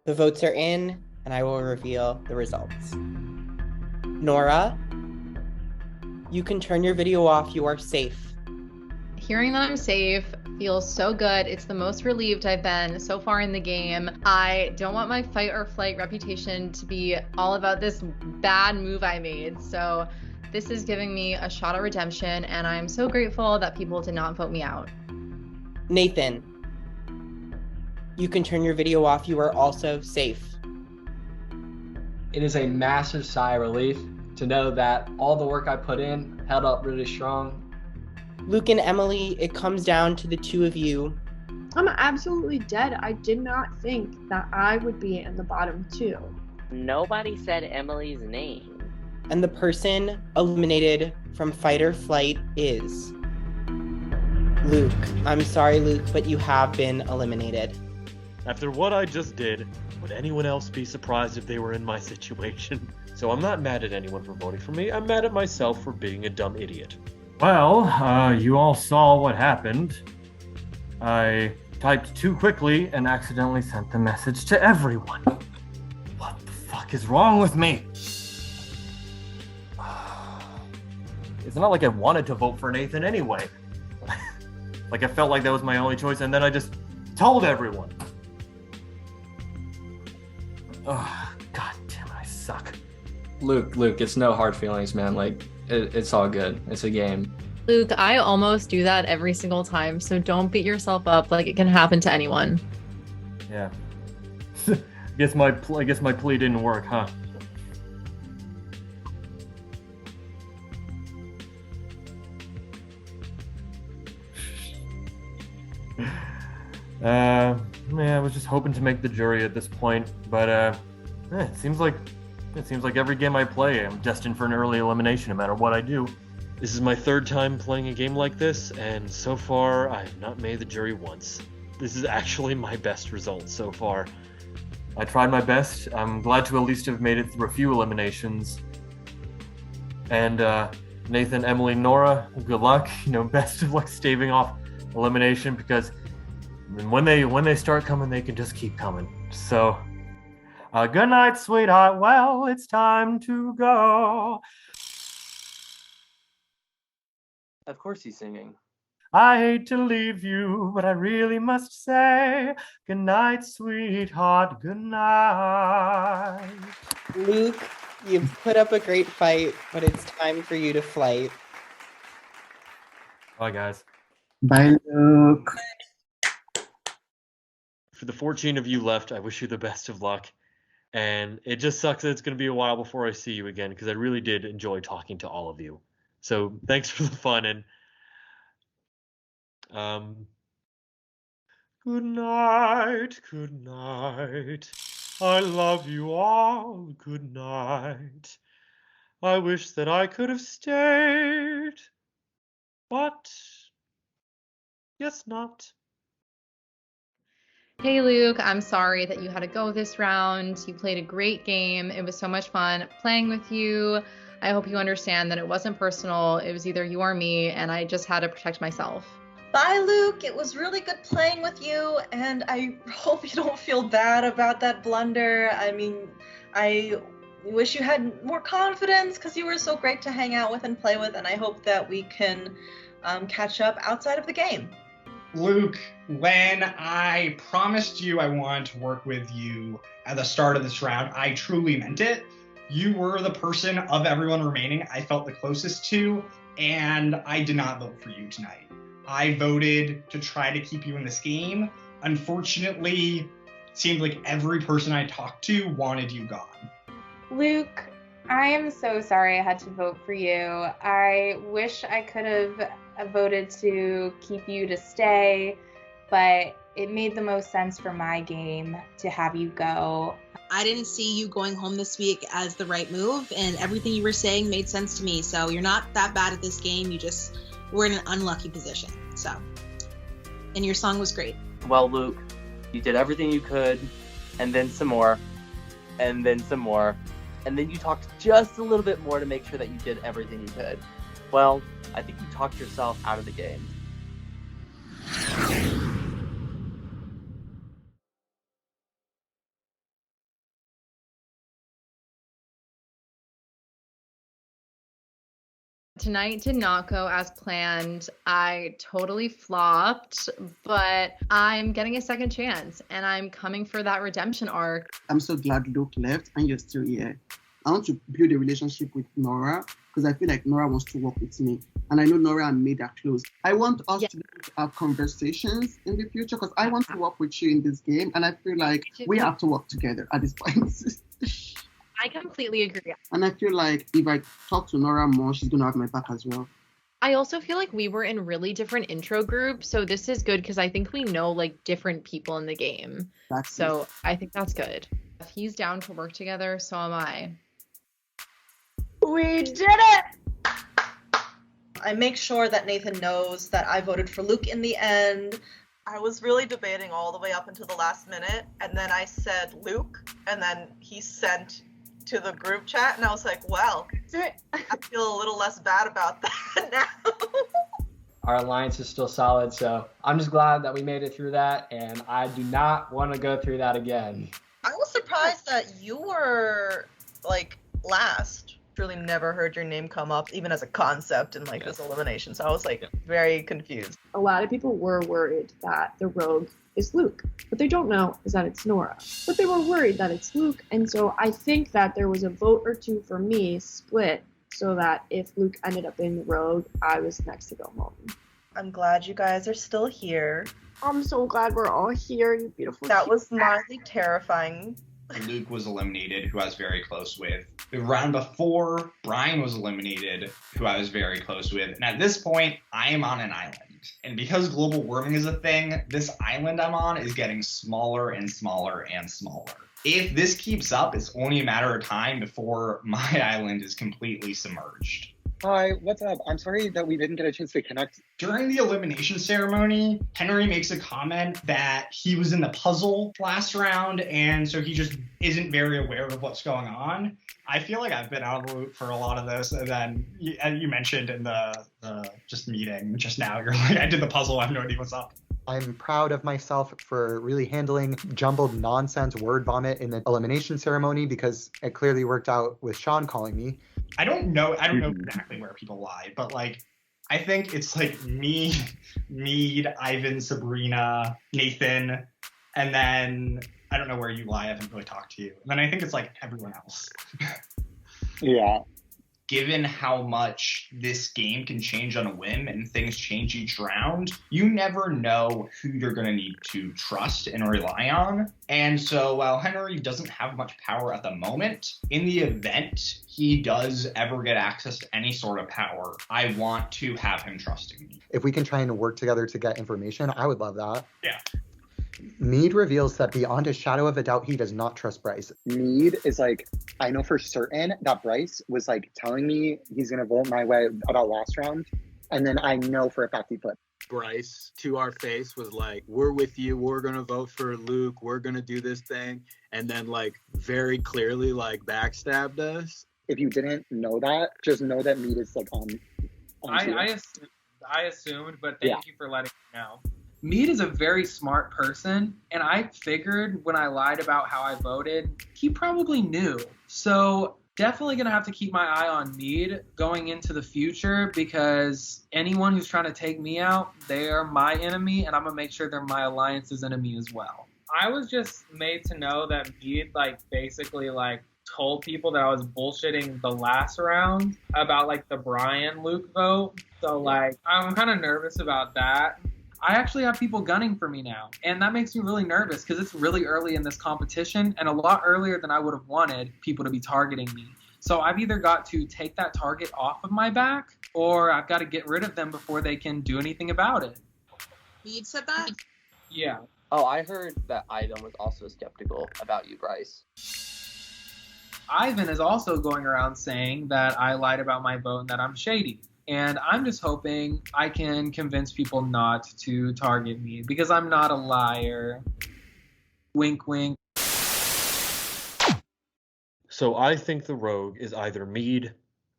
The votes are in, and I will reveal the results. Nora, you can turn your video off. You are safe.
Hearing that I'm safe feels so good. It's the most relieved I've been so far in the game. I don't want my fight or flight reputation to be all about this bad move I made. So this is giving me a shot at redemption, and I'm so grateful that people did not vote me out.
Nathan, you can turn your video off. You are also safe.
It is a massive sigh of relief to know that all the work I put in held up really strong.
Luke and Emily, it comes down to the two of you.
I'm absolutely dead. I did not think that I would be in the bottom 2.
Nobody said Emily's name.
And the person eliminated from fight or flight is Luke. I'm sorry, Luke, but you have been eliminated.
After what I just did, would anyone else be surprised if they were in my situation? So I'm not mad at anyone for voting for me. I'm mad at myself for being a dumb idiot.
Well, you all saw what happened. I typed too quickly and accidentally sent the message to everyone. What the fuck is wrong with me? It's not like I wanted to vote for Nathan anyway. Like I felt like that was my only choice, and then I just told everyone. Oh, god damn it, I suck.
Luke, it's no hard feelings, man. Like, it's all good. It's a game.
Luke, I almost do that every single time, so don't beat yourself up. Like, it can happen to anyone.
Yeah. I guess my plea didn't work, huh? Yeah, I was just hoping to make the jury at this point, but it seems like every game I play, I'm destined for an early elimination no matter what I do.
This is my 3rd time playing a game like this, and so far I have not made the jury once. This is actually my best result so far.
I tried my best. I'm glad to at least have made it through a few eliminations. And Nathan, Emily, Nora, good luck. Best of luck staving off elimination, because when they start coming, they can just keep coming. So, good night, sweetheart. Well, it's time to go.
Of course he's singing.
I hate to leave you, but I really must say, good night, sweetheart. Good night.
Luke, you've put up a great fight, but it's time for you to flight.
Bye, guys.
Bye, Luke.
For the 14 of you left, I wish you the best of luck. And it just sucks that it's going to be a while before I see you again, because I really did enjoy talking to all of you. So thanks for the fun, and good night, good night. I love you all. Good night. I wish that I could have stayed, but guess not.
Hey Luke, I'm sorry that you had to go this round. You played a great game. It was so much fun playing with you. I hope you understand that it wasn't personal. It was either you or me, and I just had to protect myself.
Bye, Luke. It was really good playing with you, and I hope you don't feel bad about that blunder. I mean, I wish you had more confidence because you were so great to hang out with and play with, and I hope that we can catch up outside of the game.
Luke, when I promised you I wanted to work with you at the start of this round, I truly meant it. You were the person of everyone remaining I felt the closest to, and I did not vote for you tonight. I voted to try to keep you in this game. Unfortunately, it seemed like every person I talked to wanted you gone.
Luke, I am so sorry I had to vote for you. I wish I could have voted to keep you to stay, but it made the most sense for my game to have you go.
I didn't see you going home this week as the right move, and everything you were saying made sense to me. So you're not that bad at this game. You just were in an unlucky position. So, and your song was great.
Well, Luke, you did everything you could, and then some more, and then some more, and then you talked just a little bit more to make sure that you did everything you could. Well, I think you talked yourself out of the game.
Tonight did not go as planned. I totally flopped, but I'm getting a second chance and I'm coming for that redemption arc.
I'm so glad Luke left and you're still here. I want to build a relationship with Nora because I feel like Nora wants to work with me. And I know Nora and Maid are close. I want us to have conversations in the future because I want to work with you in this game. And I feel like we have to work together at this point.
I completely agree.
And I feel like if I talk to Nora more, she's going to have my back as well.
I also feel like we were in really different intro groups, so this is good because I think we know like different people in the game. So I think that's good. If he's down to work together, so am I.
We did it! I make sure that Nathan knows that I voted for Luke in the end. I was really debating all the way up until the last minute, and then I said Luke, and then he sent to the group chat, and I was like, well, I feel a little less bad about that now.
Our alliance is still solid, so I'm just glad that we made it through that, and I do not want to go through that again.
I was surprised that you were, like, last. Really never heard your name come up, even as a concept in, like, this elimination, so I was, like, very confused.
A lot of people were worried that the rogue is Luke. What they don't know is that it's Nora. But they were worried that it's Luke, and so I think that there was a vote or two for me split so that if Luke ended up being the rogue, I was next to go home.
I'm glad you guys are still here.
I'm so glad we're all here, you beautiful.
That was mildly terrifying.
Luke was eliminated, who I was very close with. The round before, Brian was eliminated, who I was very close with. And at this point, I am on an island. And because global warming is a thing, this island I'm on is getting smaller and smaller and smaller. If this keeps up, it's only a matter of time before my island is completely submerged.
Hi, what's up? I'm sorry that we didn't get a chance to connect.
During the elimination ceremony, Henry makes a comment that he was in the puzzle last round, and so he just isn't very aware of what's going on. I feel like I've been out of the loop for a lot of this, and then you mentioned in the just meeting just now, you're like, I did the puzzle, I have no idea what's up.
I'm proud of myself for really handling jumbled nonsense word vomit in the elimination ceremony because it clearly worked out with Sean calling me.
I don't know exactly where people lie, but like I think it's like me, Mead, Ivan, Sabrina, Nathan, and then I don't know where you lie. I haven't really talked to you. And then I think it's like everyone else.
Yeah.
Given how much this game can change on a whim and things change each round, you never know who you're going to need to trust and rely on. And so while Henry doesn't have much power at the moment, in the event he does ever get access to any sort of power, I want to have him trusting me.
If we can try and work together to get information, I would love that.
Yeah.
Mead reveals that beyond a shadow of a doubt, he does not trust Bryce.
Mead is like, I know for certain that Bryce was like telling me he's going to vote my way about last round. And then I know for a fact he flipped.
Bryce, to our face, was like, we're with you. We're going to vote for Luke. We're going to do this thing. And then like very clearly like backstabbed us.
If you didn't know that, just know that Mead is like on
I assumed, but thank you for letting me know. Mead is a very smart person, and I figured when I lied about how I voted, he probably knew. So Definitely going to have to keep my eye on Mead going into the future because anyone who's trying to take me out, they are my enemy, and I'm going to make sure they're my alliance's enemy as well.
I was just made to know that Mead, basically, told people that I was bullshitting the last round about, the Brian Luke vote. So, I'm kind of nervous about that. I actually have people gunning for me now, and that makes me really nervous because it's really early in this competition and a lot earlier than I would have wanted people to be targeting me. So I've either got to take that target off of my back or I've got to get rid of them before they can do anything about it.
Mead said that?
Yeah.
Oh, I heard that Ivan was also skeptical about you, Bryce.
Ivan is also going around saying that I lied about my vote and that I'm shady. And I'm just hoping I can convince people not to target me because I'm not a liar. Wink, wink.
So I think the rogue is either Mead,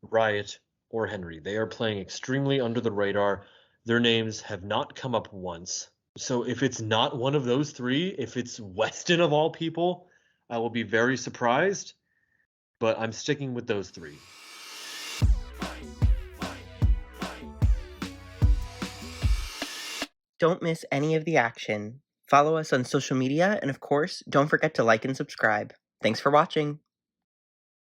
Riot, or Henry. They are playing extremely under the radar. Their names have not come up once. So if it's not one of those three, if it's Weston of all people, I will be very surprised. But I'm sticking with those three.
Don't miss any of the action. Follow us on social media, and of course, don't forget to like and subscribe. Thanks for watching.